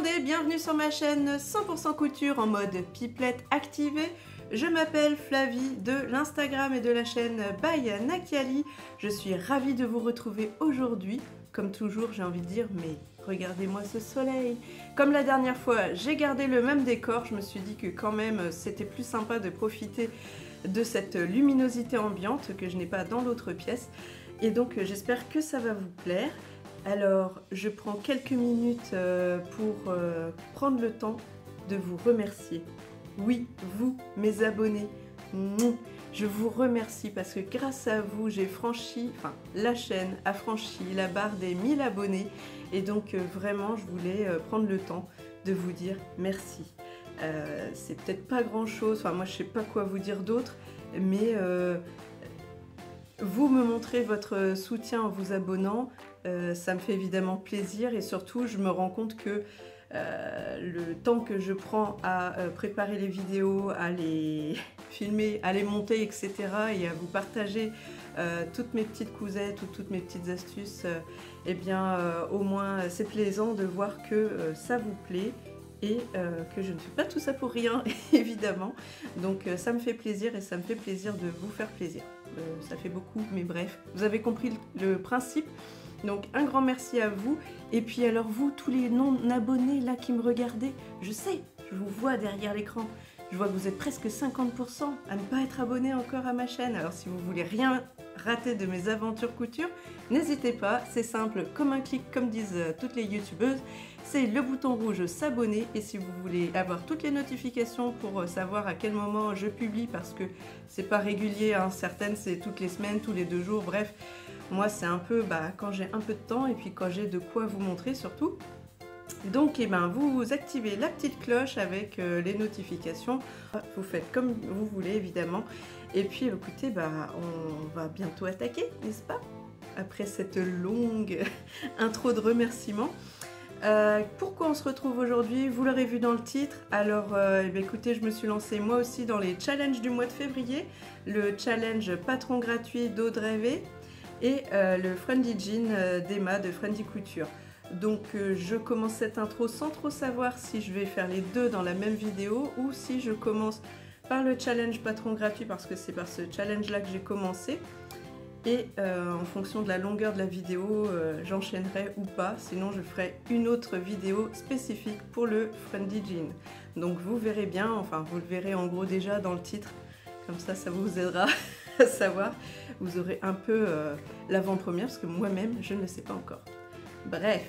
monde et bienvenue sur ma chaîne 100% couture en mode pipelette activée. Je m'appelle Flavie de l'Instagram et de la chaîne by Nakiali. Je suis ravie de vous retrouver aujourd'hui. Comme toujours, j'ai envie de dire, mais regardez-moi ce soleil. Comme la dernière fois, j'ai gardé le même décor. Je me suis dit que quand même, c'était plus sympa de profiter de cette luminosité ambiante que je n'ai pas dans l'autre pièce. Et donc, j'espère que ça va vous plaire. Alors, je prends quelques minutes pour prendre le temps de vous remercier. Oui, vous, mes abonnés, je vous remercie parce que grâce à vous, j'ai franchi, la chaîne a franchi la barre des 1000 abonnés. Et donc, vraiment, je voulais prendre le temps de vous dire merci. C'est peut-être pas grand-chose, moi, je sais pas quoi vous dire d'autre, mais vous me montrez votre soutien en vous abonnant. Ça me fait évidemment plaisir et surtout je me rends compte que le temps que je prends à préparer les vidéos, à les filmer, à les monter, etc. et à vous partager toutes mes petites cousettes ou toutes mes petites astuces, eh bien au moins c'est plaisant de voir que ça vous plaît et que je ne fais pas tout ça pour rien évidemment. Donc ça me fait plaisir et ça me fait plaisir de vous faire plaisir. Ça fait beaucoup mais bref, vous avez compris le principe. Donc un grand merci à vous. Et puis alors vous, tous les non-abonnés là qui me regardez, je sais, je vous vois derrière l'écran. Je vois que vous êtes presque 50% à ne pas être abonné encore à ma chaîne. Alors si vous voulez rien rater de mes aventures couture, n'hésitez pas, c'est simple, comme un clic, comme disent toutes les youtubeuses. C'est le bouton rouge s'abonner et si vous voulez avoir toutes les notifications pour savoir à quel moment je publie, parce que c'est pas régulier, hein, certaines c'est toutes les semaines, tous les 2 jours, bref. Moi, c'est un peu quand j'ai un peu de temps et puis quand j'ai de quoi vous montrer surtout. Donc, vous activez la petite cloche avec les notifications. Vous faites comme vous voulez, évidemment. Et puis, écoutez, on va bientôt attaquer, n'est-ce pas? Après cette longue intro de remerciements. Pourquoi on se retrouve aujourd'hui? Vous l'aurez vu dans le titre. Alors, écoutez, je me suis lancée moi aussi dans les challenges du mois de février. Le challenge patron gratuit d'Audrey V. Et le Friendly Jean d'Emma de Friendly Couture. Donc je commence cette intro sans trop savoir si je vais faire les deux dans la même vidéo ou si je commence par le challenge patron gratuit parce que c'est par ce challenge là que j'ai commencé. Et en fonction de la longueur de la vidéo, j'enchaînerai ou pas, sinon je ferai une autre vidéo spécifique pour le Friendly Jean. Donc vous verrez bien, vous le verrez en gros déjà dans le titre, comme ça vous aidera à savoir, vous aurez un peu l'avant-première parce que moi-même je ne le sais pas encore. Bref,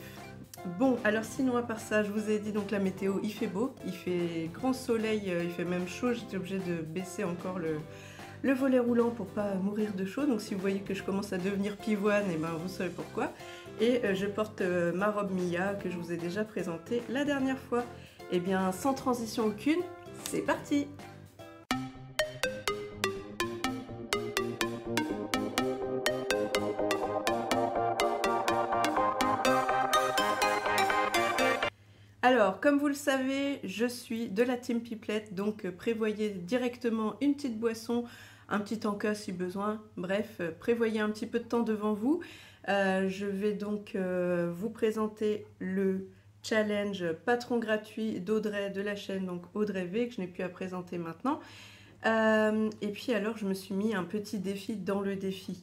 bon alors sinon à part ça, je vous ai dit donc la météo, il fait beau, il fait grand soleil, il fait même chaud, j'étais obligée de baisser encore le volet roulant pour pas mourir de chaud. Donc si vous voyez que je commence à devenir pivoine, et vous savez pourquoi. Et je porte ma robe Mia que je vous ai déjà présentée la dernière fois. Et bien sans transition aucune, c'est parti! Alors, comme vous le savez, je suis de la team pipelette, donc prévoyez directement une petite boisson, un petit encas si besoin, bref, prévoyez un petit peu de temps devant vous. Je vais donc vous présenter le challenge patron gratuit d'Audrey de la chaîne, donc Audrey V, que je n'ai plus à présenter maintenant. Et puis alors, je me suis mis un petit défi dans le défi,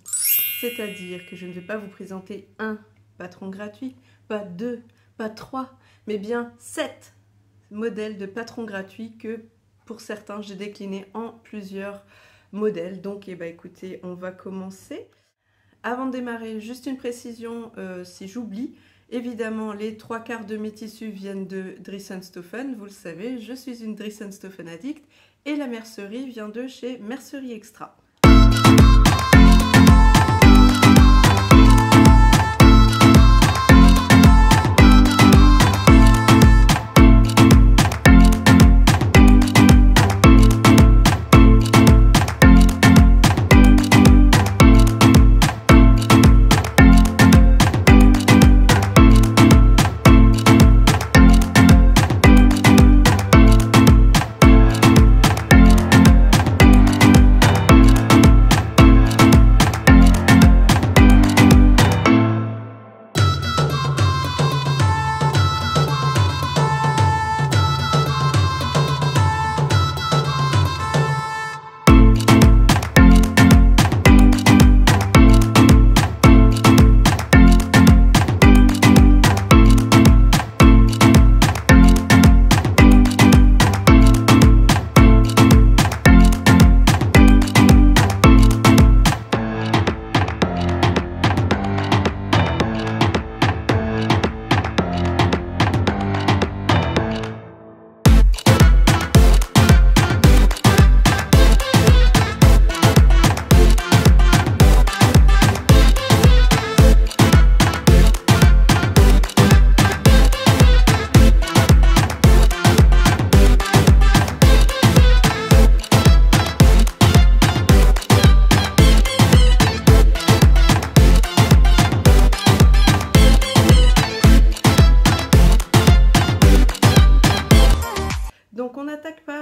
c'est-à-dire que je ne vais pas vous présenter un patron gratuit, pas 2, pas 3, mais bien 7 modèles de patrons gratuits que pour certains j'ai décliné en plusieurs modèles. Donc écoutez, on va commencer. Avant de démarrer, juste une précision si j'oublie. Évidemment, les 3/4 de mes tissus viennent de Dries&Stoffen, vous le savez, je suis une Dries&Stoffen addict et la mercerie vient de chez Mercerie Extra.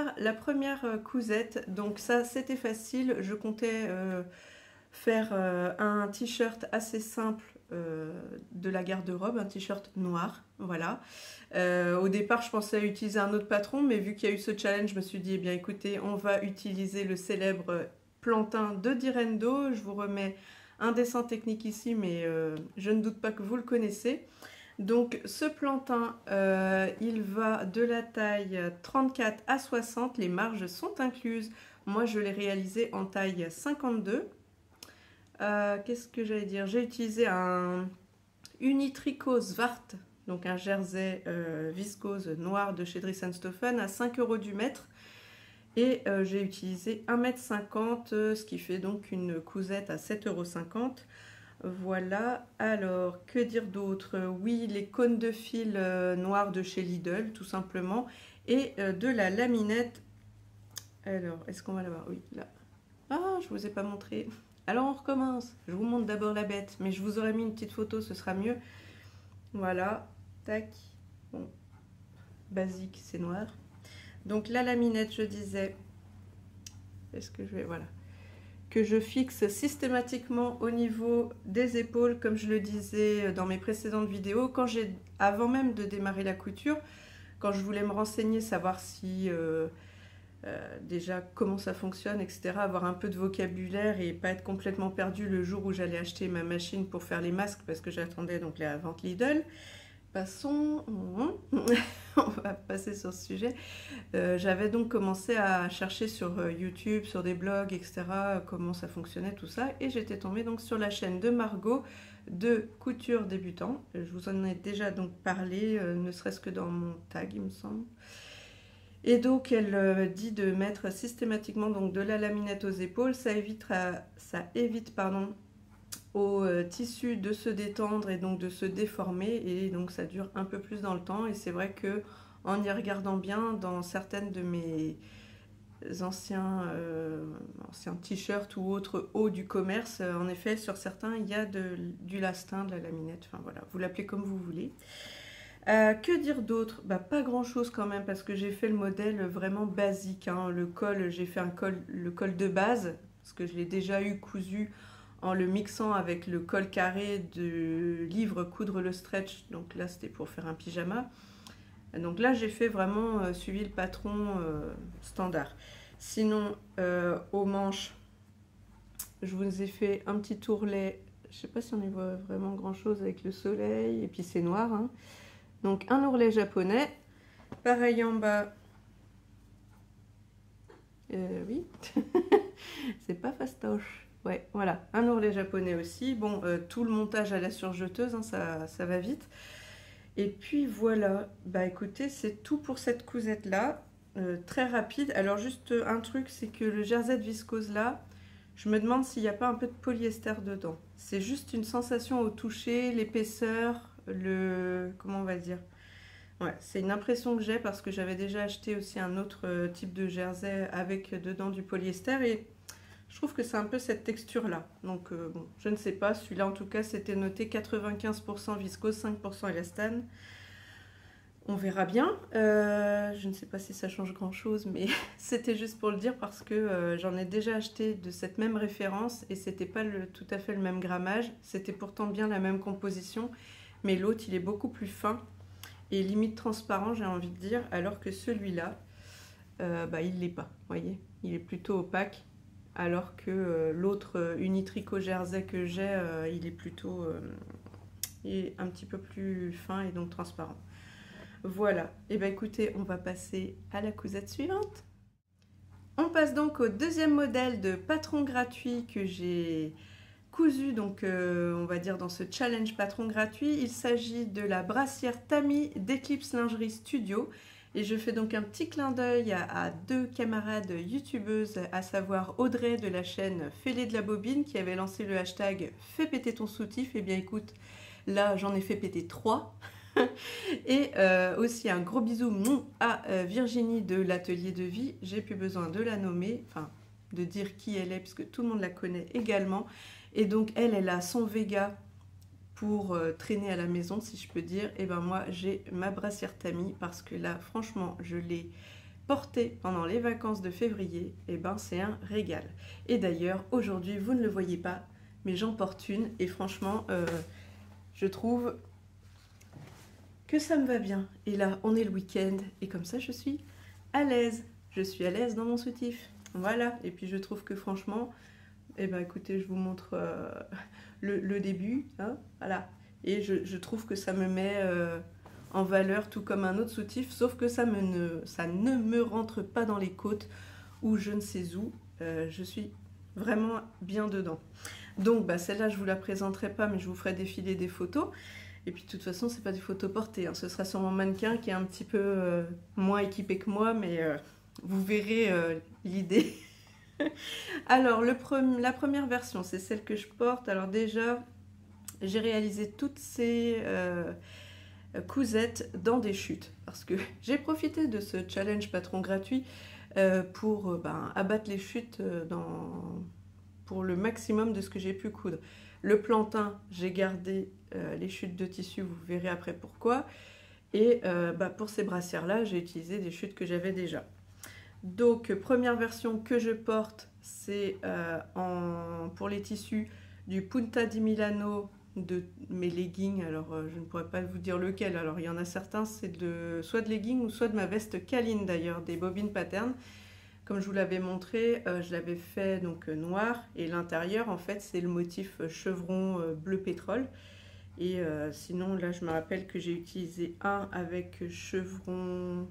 par la première cousette. Donc ça c'était facile, je comptais faire un t-shirt assez simple de la garde-robe, un t-shirt noir, voilà. Au départ je pensais utiliser un autre patron, mais vu qu'il y a eu ce challenge, je me suis dit, eh bien écoutez, on va utiliser le célèbre plantain de Direndo. Je vous remets un dessin technique ici, mais je ne doute pas que vous le connaissez. Donc ce plantain, il va de la taille 34 à 60, les marges sont incluses. Moi je l'ai réalisé en taille 52. Qu'est-ce que j'allais dire? J'ai utilisé un Unitricot Zwart, donc un jersey viscose noir de chez Dries & Stoffen à 5 € du mètre. Et j'ai utilisé 1,50 m, ce qui fait donc une cousette à 7,50 €. Voilà, alors que dire d'autre? Oui, les cônes de fil noirs de chez Lidl, tout simplement. Et de la laminette. Alors, est-ce qu'on va la voir? Oui, là. Ah, je vous ai pas montré. Alors on recommence. Je vous montre d'abord la bête, mais je vous aurais mis une petite photo, ce sera mieux. Voilà, tac. Bon, basique, c'est noir. Donc la laminette, je disais, est-ce que je vais, voilà, que je fixe systématiquement au niveau des épaules, comme je le disais dans mes précédentes vidéos, avant même de démarrer la couture, quand je voulais me renseigner, savoir si déjà comment ça fonctionne, etc., avoir un peu de vocabulaire et pas être complètement perdu le jour où j'allais acheter ma machine pour faire les masques, parce que j'attendais donc la vente Lidl. Passons, on va passer sur ce sujet. J'avais donc commencé à chercher sur YouTube, sur des blogs, etc., comment ça fonctionnait, tout ça, et j'étais tombée donc sur la chaîne de Margot de couture débutant. Je vous en ai déjà donc parlé, ne serait-ce que dans mon tag, il me semble. Et donc elle dit de mettre systématiquement donc de la laminette aux épaules, ça évite pardon, au tissu de se détendre et donc de se déformer, et donc ça dure un peu plus dans le temps. Et c'est vrai que en y regardant bien, dans certaines de mes anciens t-shirts ou autres hauts du commerce, en effet sur certains il y a du lastin, de la laminette, enfin voilà, vous l'appelez comme vous voulez. Que dire d'autre? Bah, pas grand chose quand même, parce que j'ai fait le modèle vraiment basique, hein. Le col, j'ai fait le col de base, parce que je l'ai déjà eu cousu en le mixant avec le col carré de livre Coudre le stretch. Donc là c'était pour faire un pyjama. Donc là j'ai fait vraiment suivi le patron standard. Sinon aux manches, je vous ai fait un petit ourlet. Je sais pas si on y voit vraiment grand chose avec le soleil, et puis c'est noir, hein. Donc un ourlet japonais, pareil en bas, oui, c'est pas fastoche, ouais, voilà, un ourlet japonais aussi. Bon, tout le montage à la surjeteuse, hein, ça va vite. Et puis voilà, bah écoutez, c'est tout pour cette cousette là, très rapide. Alors juste un truc, c'est que le jersey de viscose là, je me demande s'il n'y a pas un peu de polyester dedans. C'est juste une sensation au toucher, l'épaisseur, comment on va dire, ouais, c'est une impression que j'ai, parce que j'avais déjà acheté aussi un autre type de jersey avec dedans du polyester, et je trouve que c'est un peu cette texture là. Donc bon, je ne sais pas, celui-là en tout cas c'était noté 95% viscose, 5% élastane. On verra bien. Je ne sais pas si ça change grand chose, mais c'était juste pour le dire, parce que j'en ai déjà acheté de cette même référence et c'était pas tout à fait le même grammage. C'était pourtant bien la même composition, mais l'autre il est beaucoup plus fin et limite transparent, j'ai envie de dire, alors que celui-là, bah, il l'est pas, vous voyez, il est plutôt opaque, alors que l'autre Unitricot jersey que j'ai, il est plutôt il est un petit peu plus fin et donc transparent. Voilà, et bien écoutez, on va passer à la cousette suivante. On passe donc au deuxième modèle de patron gratuit que j'ai cousu, donc on va dire dans ce challenge patron gratuit. Il s'agit de la brassière Tami d'Eclipse Lingerie Studio, et je fais donc un petit clin d'œil à deux camarades youtubeuses, à savoir Audrey de la chaîne Fêlé de la Bobine, qui avait lancé le hashtag fais péter ton soutif. Et bien écoute, là j'en ai fait péter 3. Et aussi un gros bisou à Virginie de l'Atelier de Vie. J'ai plus besoin de la nommer, enfin de dire qui elle est, puisque tout le monde la connaît également. Et donc elle a son Vega pour traîner à la maison, si je peux dire. Et ben moi j'ai ma brassière Tami, parce que là franchement je l'ai porter pendant les vacances de février, et ben c'est un régal. Et d'ailleurs, aujourd'hui, vous ne le voyez pas, mais j'en porte une et franchement, je trouve que ça me va bien. Et là, on est le week-end et comme ça, je suis à l'aise. Je suis à l'aise dans mon soutif. Voilà. Et puis, je trouve que franchement, eh ben, écoutez, je vous montre le début. Hein, voilà. Et je trouve que ça me met en valeur tout comme un autre soutif, sauf que ça ne me rentre pas dans les côtes ou je ne sais où. Je suis vraiment bien dedans. Donc, bah, celle-là, je ne vous la présenterai pas, mais je vous ferai défiler des photos. Et puis de toute façon, c'est pas des photos portées, hein. Ce sera sur mon mannequin qui est un petit peu moins équipé que moi, mais vous verrez l'idée. Alors, la première version, c'est celle que je porte. Alors déjà, j'ai réalisé toutes ces cousettes dans des chutes, parce que j'ai profité de ce challenge patron gratuit pour abattre les chutes pour le maximum de ce que j'ai pu coudre. Le plantain, j'ai gardé les chutes de tissu, vous verrez après pourquoi. Et pour ces brassières-là, j'ai utilisé des chutes que j'avais déjà. Donc, première version que je porte, c'est pour les tissus du Punta di Milano de mes leggings. Alors, je ne pourrais pas vous dire lequel. Alors, il y en a certains, c'est soit de leggings ou soit de ma veste Caline d'ailleurs, des bobines pattern. Comme je vous l'avais montré, je l'avais fait donc noir et l'intérieur en fait c'est le motif chevron bleu pétrole. Et sinon là je me rappelle que j'ai utilisé un avec chevron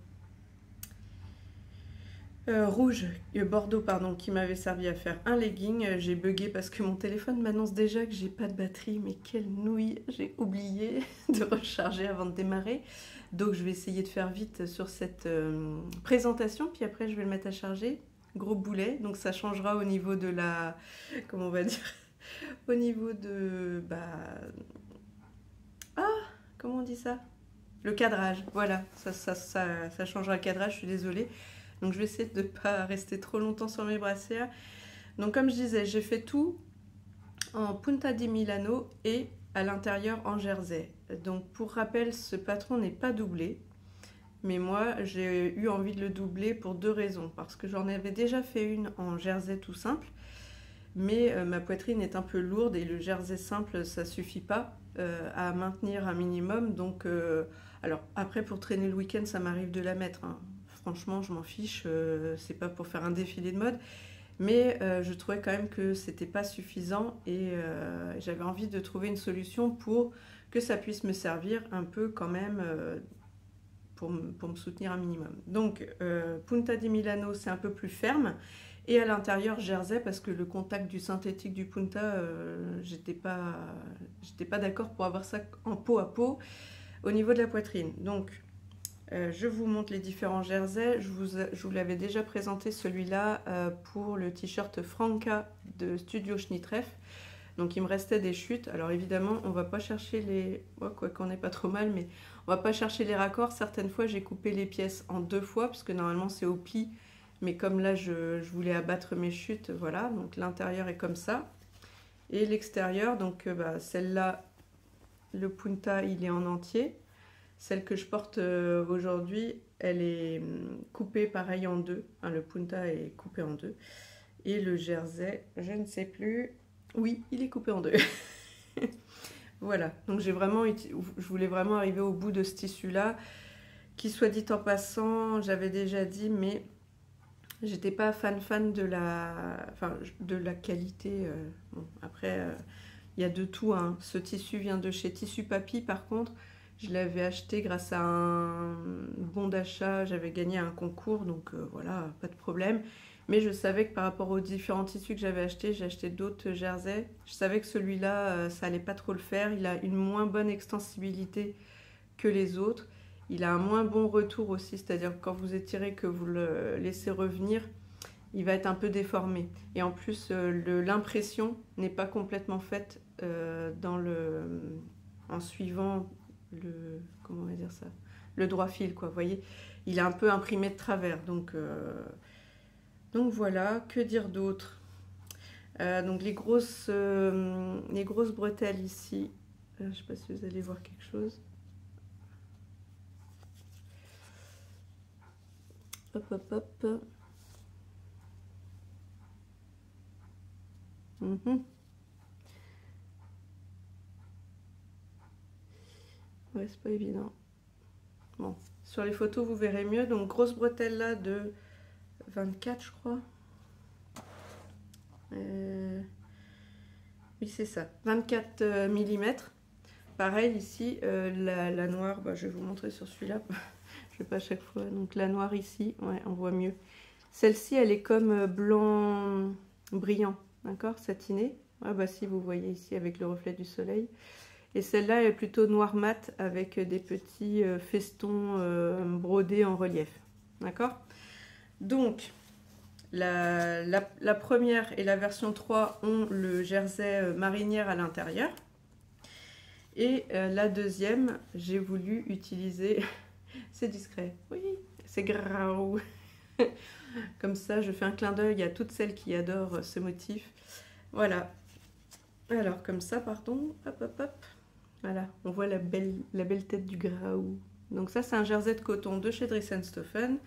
rouge et bordeaux pardon qui m'avait servi à faire un legging. J'ai bugué parce que mon téléphone m'annonce déjà que j'ai pas de batterie, mais quelle nouille, j'ai oublié de recharger avant de démarrer. Donc je vais essayer de faire vite sur cette présentation, puis après je vais le mettre à charger. Gros boulet, donc ça changera au niveau de la... Comment on va dire? Au niveau de... comment on dit ça? Le cadrage, voilà, ça changera le cadrage, je suis désolée. Donc je vais essayer de ne pas rester trop longtemps sur mes brassières. Donc comme je disais, j'ai fait tout en Punta di Milano et à l'intérieur en jersey. Donc pour rappel, ce patron n'est pas doublé, mais moi j'ai eu envie de le doubler pour deux raisons. Parce que j'en avais déjà fait une en jersey tout simple, mais ma poitrine est un peu lourde et le jersey simple ça suffit pas à maintenir un minimum. Donc alors après pour traîner le week-end ça m'arrive de la mettre, hein. Franchement je m'en fiche, c'est pas pour faire un défilé de mode. Mais je trouvais quand même que c'était pas suffisant et j'avais envie de trouver une solution pour que ça puisse me servir un peu quand même pour me soutenir un minimum. Donc Punta di Milano c'est un peu plus ferme et à l'intérieur jersey parce que le contact du synthétique du Punta j'étais pas d'accord pour avoir ça en peau à peau au niveau de la poitrine. Donc je vous montre les différents jerseys. Je vous l'avais déjà présenté celui-là pour le t-shirt Franca de Studio Schnittreff. Donc il me restait des chutes. Alors évidemment, on va pas chercher les... Oh, quoi qu'on n'est pas trop mal, mais on va pas chercher les raccords. Certaines fois, j'ai coupé les pièces en deux fois, parce que normalement c'est au pli. Mais comme là, je voulais abattre mes chutes, voilà. Donc l'intérieur est comme ça. Et l'extérieur, donc celle-là, le Punta, il est en entier. Celle que je porte aujourd'hui, elle est coupée pareil en deux. Hein, le Punta est coupé en deux. Et le jersey, je ne sais plus. Oui, il est coupé en deux. Voilà. Donc je voulais vraiment arriver au bout de ce tissu-là. Qui soit dit en passant, j'avais déjà dit, mais j'étais pas fan de la qualité. Bon, après, il y a de tout. Hein. Ce tissu vient de chez Tissu Papy, par contre. Je l'avais acheté grâce à un bon d'achat, j'avais gagné un concours, donc voilà, pas de problème. Mais je savais que par rapport aux différents tissus que j'avais achetés, j'ai acheté d'autres jerseys. Je savais que celui-là, ça allait pas trop le faire. Il a une moins bonne extensibilité que les autres. Il a un moins bon retour aussi, c'est-à-dire que quand vous étirez, que vous le laissez revenir, il va être un peu déformé. Et en plus, l'impression n'est pas complètement faite en suivant comment on va dire ça, le droit fil, quoi, vous voyez, il est un peu imprimé de travers, donc voilà, que dire d'autre. Donc les grosses bretelles ici, je sais pas si vous allez voir quelque chose. Hop, hop, hop. Ouais, c'est pas évident. Bon, sur les photos, vous verrez mieux. Donc, grosse bretelle là de 24, je crois. Oui, c'est ça. 24 mm. Pareil, ici, la noire, bah, je vais vous montrer sur celui-là. Je ne vais pas à chaque fois. Donc, la noire ici, ouais, on voit mieux. Celle-ci, elle est comme blanc brillant, d'accord, satiné. Ah bah si, vous voyez ici avec le reflet du soleil. Et celle-là, elle est plutôt noir mat avec des petits festons brodés en relief, d'accord. Donc, la première et la version 3 ont le jersey marinière à l'intérieur. Et la deuxième, j'ai voulu utiliser... C'est discret, oui, c'est grau. Comme ça, je fais un clin d'œil à toutes celles qui adorent ce motif. Voilà. Alors, comme ça, pardon. Hop, hop, hop. Voilà, on voit la belle tête du grau. Donc ça, c'est un jersey de coton de chez Dries & Stephen,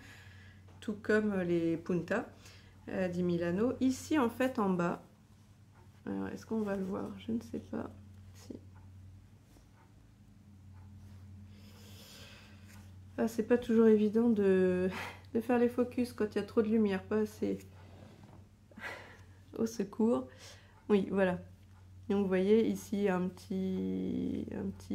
tout comme les Punta di Milano. Ici, en fait, en bas, alors, est-ce qu'on va le voir? Je ne sais pas. Si. Ah, c'est pas toujours évident de faire les focus quand il y a trop de lumière, pas assez. Au secours. Oui, voilà. Donc vous voyez ici un petit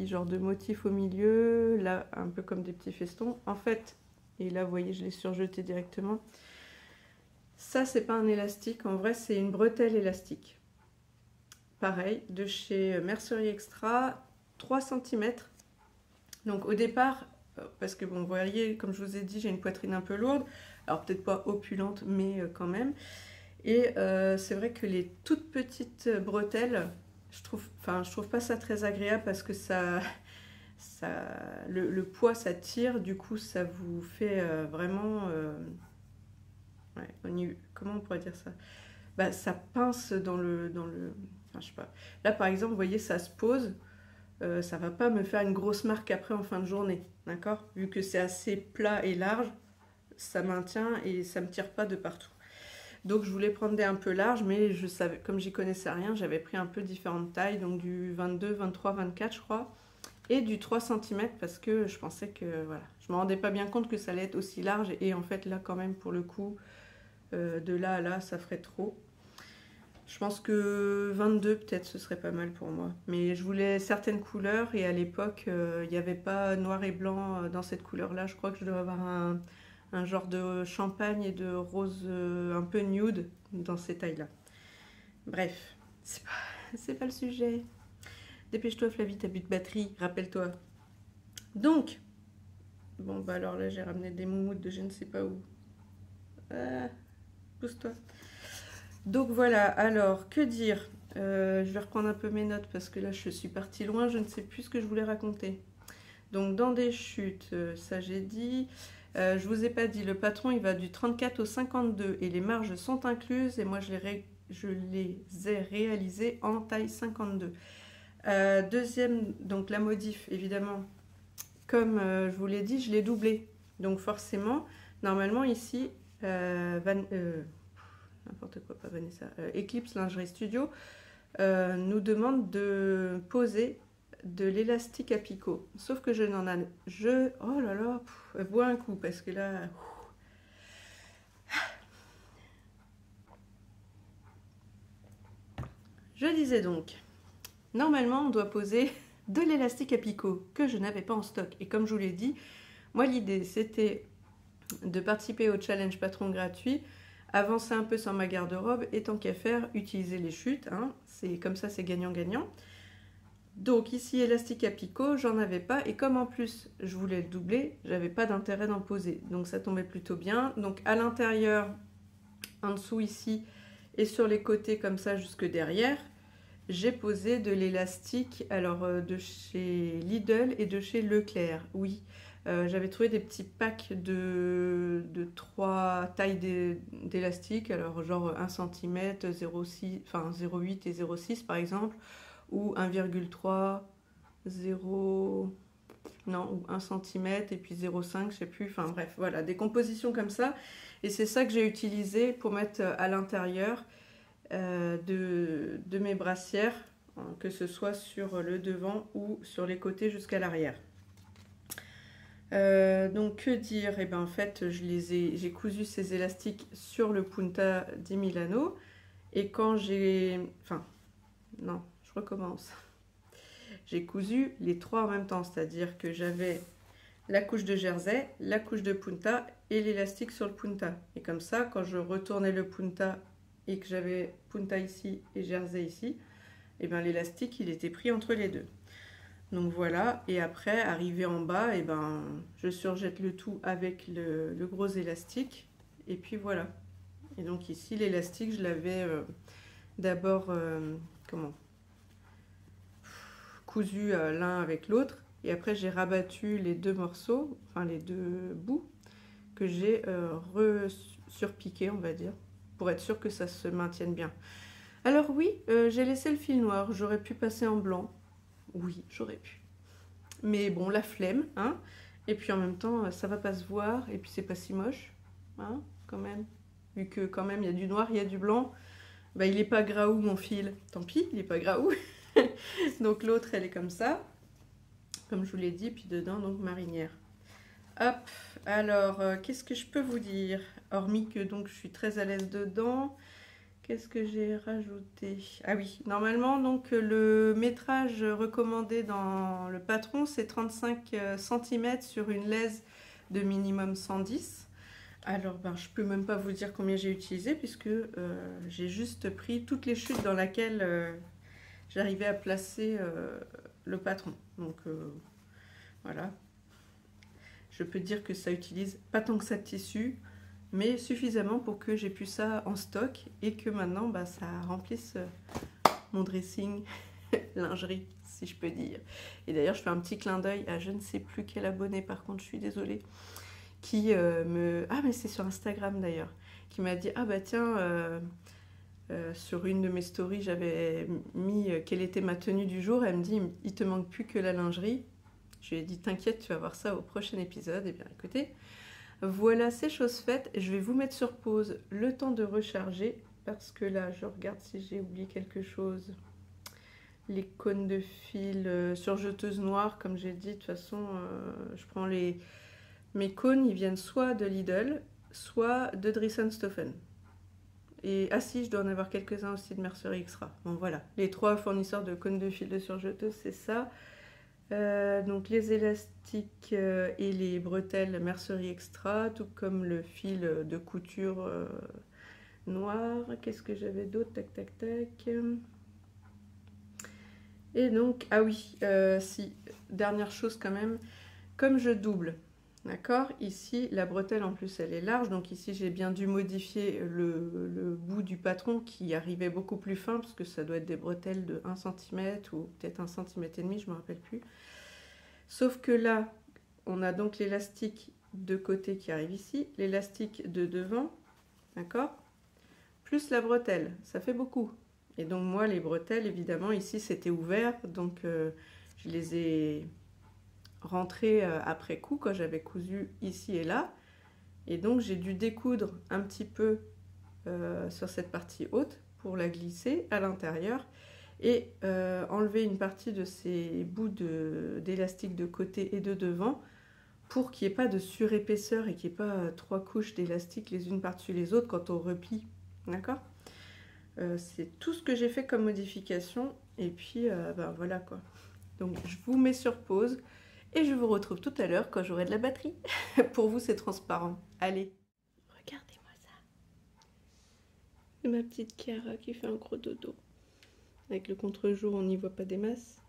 genre de motif au milieu, là un peu comme des petits festons. En fait, et là vous voyez je l'ai surjeté directement. Ça c'est pas un élastique, en vrai c'est une bretelle élastique. Pareil, de chez Mercerie Extra, 3 cm. Donc au départ, parce que bon vous voyez comme je vous ai dit j'ai une poitrine un peu lourde, alors peut-être pas opulente mais quand même. Et c'est vrai que les toutes petites bretelles, je trouve pas ça très agréable parce que le poids ça tire, du coup ça vous fait vraiment, ouais, comment on pourrait dire ça, bah, ça pince dans le, enfin, je sais pas. Là par exemple, vous voyez ça se pose, ça va pas me faire une grosse marque après en fin de journée, d'accord? Vu que c'est assez plat et large, ça maintient et ça me tire pas de partout. Donc je voulais prendre des un peu larges, mais je savais, comme j'y connaissais rien, j'avais pris un peu différentes tailles, donc du 22, 23, 24 je crois, et du 3 cm parce que je pensais que, voilà, je me rendais pas bien compte que ça allait être aussi large, et en fait là quand même pour le coup, de là à là ça ferait trop. Je pense que 22 peut-être ce serait pas mal pour moi, mais je voulais certaines couleurs, et à l'époque il n'y avait pas noir et blanc dans cette couleur là. Je crois que je dois avoir un genre de champagne et de rose un peu nude dans ces tailles-là. Bref, c'est pas le sujet. Dépêche-toi Flavie, t'as plus de batterie, rappelle-toi. Donc, bon bah alors là j'ai ramené des moumoutes de je ne sais pas où. Pousse-toi. Donc voilà, alors que dire, je vais reprendre un peu mes notes parce que là je suis partie loin, je ne sais plus ce que je voulais raconter. Donc dans des chutes, ça j'ai dit. Je vous ai pas dit, le patron il va du 34 au 52 et les marges sont incluses, et moi je les ai réalisées en taille 52. Deuxième, donc la modif évidemment, comme je vous l'ai dit, je l'ai doublée. Donc forcément, normalement ici, n'importe quoi, pas Vanessa, Eclipse Lingerie Studio nous demande de poser de l'élastique à picot, sauf que je n'en ai, oh là là, bois un coup parce que là, je disais donc, normalement on doit poser de l'élastique à picot que je n'avais pas en stock, et comme je vous l'ai dit, moi l'idée c'était de participer au challenge patron gratuit, avancer un peu sur ma garde-robe, et tant qu'à faire, utiliser les chutes, hein, c'est comme ça, c'est gagnant-gagnant. Donc ici, élastique à picot, j'en avais pas, et comme en plus je voulais le doubler, j'avais pas d'intérêt d'en poser, donc ça tombait plutôt bien. Donc à l'intérieur, en dessous ici, et sur les côtés comme ça jusque derrière, j'ai posé de l'élastique, alors de chez Lidl et de chez Leclerc, oui. J'avais trouvé des petits packs de 3 tailles d'élastique, alors genre 1 cm, 0,6, enfin 0,8 et 0,6 par exemple, ou 1,3, 0... non, ou 1 cm et puis 0,5, je sais plus, enfin bref, voilà, des compositions comme ça. Et c'est ça que j'ai utilisé pour mettre à l'intérieur de mes brassières, hein, que ce soit sur le devant ou sur les côtés jusqu'à l'arrière. Donc que dire? Et ben en fait j'ai cousu ces élastiques sur le Punta di Milano, et quand je recommence. J'ai cousu les trois en même temps, c'est-à-dire que j'avais la couche de jersey, la couche de Punta et l'élastique sur le Punta. Et comme ça, quand je retournais le Punta et que j'avais Punta ici et jersey ici, et ben l'élastique il était pris entre les deux. Donc voilà, et après, arrivé en bas, et ben, je surjette le tout avec le gros élastique, et puis voilà. Et donc ici, l'élastique, je l'avais d'abord, cousu l'un avec l'autre, et après j'ai rabattu les deux morceaux, enfin les deux bouts, que j'ai surpiqué, on va dire, pour être sûr que ça se maintienne bien. Alors oui, j'ai laissé le fil noir, j'aurais pu passer en blanc. Oui, j'aurais pu. Mais bon, la flemme, hein. Et puis en même temps, ça va pas se voir. Et puis c'est pas si moche, hein, quand même. Vu que quand même, il y a du noir, il y a du blanc. Bah, il est pas graou mon fil. Tant pis, il est pas graou. Donc l'autre, elle est comme ça. Comme je vous l'ai dit. Puis dedans, donc marinière. Hop. Alors, qu'est-ce que je peux vous dire? Hormis que donc je suis très à l'aise dedans. Qu'est-ce que j'ai rajouté? Ah oui, normalement, donc le métrage recommandé dans le patron, c'est 35 cm sur une laise de minimum 110. Alors, ben, je peux même pas vous dire combien j'ai utilisé, puisque j'ai juste pris toutes les chutes dans lesquelles j'arrivais à placer le patron. Donc, voilà. Je peux dire que ça utilise pas tant que ça de tissu, mais suffisamment pour que j'ai plus ça en stock et que maintenant bah, ça remplisse mon dressing lingerie, si je peux dire. Et d'ailleurs, je fais un petit clin d'œil à je ne sais plus quel abonné, par contre, je suis désolée, qui ah, mais c'est sur Instagram d'ailleurs, qui m'a dit, ah bah tiens, sur une de mes stories, j'avais mis quelle était ma tenue du jour. Elle me dit, il te manque plus que la lingerie. Je lui ai dit, t'inquiète, tu vas voir ça au prochain épisode. Et bien, écoutez, voilà, c'est chose faite. Je vais vous mettre sur pause le temps de recharger, parce que là, je regarde si j'ai oublié quelque chose. Les cônes de fil surjeteuses noires, comme j'ai dit, de toute façon, je prends mes cônes, ils viennent soit de Lidl, soit de Dresden-Stoffen. Et ah si, je dois en avoir quelques-uns aussi de Mercerie Extra. Bon voilà, les trois fournisseurs de cônes de fil de surjeteuse, c'est ça. Donc les élastiques et les bretelles Mercerie Extra, tout comme le fil de couture noir. Qu'est-ce que j'avais d'autre? Tac tac tac. Et donc, ah oui, si, dernière chose quand même, comme je double, d'accord, ici la bretelle en plus elle est large, donc ici j'ai bien dû modifier le bout du patron qui arrivait beaucoup plus fin, parce que ça doit être des bretelles de 1 cm ou peut-être 1,5 cm, je ne me rappelle plus. Sauf que là, on a donc l'élastique de côté qui arrive ici, l'élastique de devant, d'accord, plus la bretelle, ça fait beaucoup. Et donc moi, les bretelles, évidemment, ici c'était ouvert, donc je les ai rentrées après coup, quand j'avais cousu ici et là. Et donc j'ai dû découdre un petit peu sur cette partie haute pour la glisser à l'intérieur. Et enlever une partie de ces bouts d'élastique de côté et de devant pour qu'il n'y ait pas de surépaisseur et qu'il n'y ait pas 3 couches d'élastique les unes par-dessus les autres quand on replie, d'accord. C'est tout ce que j'ai fait comme modification, et puis ben voilà quoi. Donc je vous mets sur pause et je vous retrouve tout à l'heure quand j'aurai de la batterie. Pour vous c'est transparent, allez, regardez-moi ça, c'est ma petite Chiara qui fait un gros dodo. Avec le contre-jour, on n'y voit pas des masses.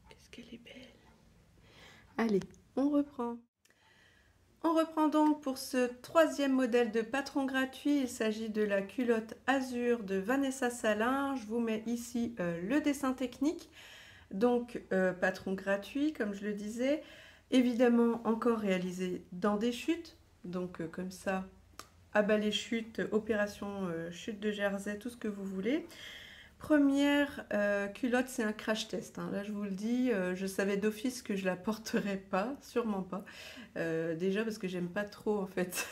Qu'est-ce qu'elle est belle. Allez, on reprend. On reprend donc pour ce troisième modèle de patron gratuit. Il s'agit de la culotte Azur de Vanessa Salin. Je vous mets ici le dessin technique. Donc, patron gratuit, comme je le disais. Évidemment, encore réalisé dans des chutes. Donc, comme ça, abat les chutes, opération chute de jersey, tout ce que vous voulez. Première culotte, c'est un crash test, hein. Là, je vous le dis, je savais d'office que je la porterais pas, sûrement pas. Déjà parce que j'aime pas trop en fait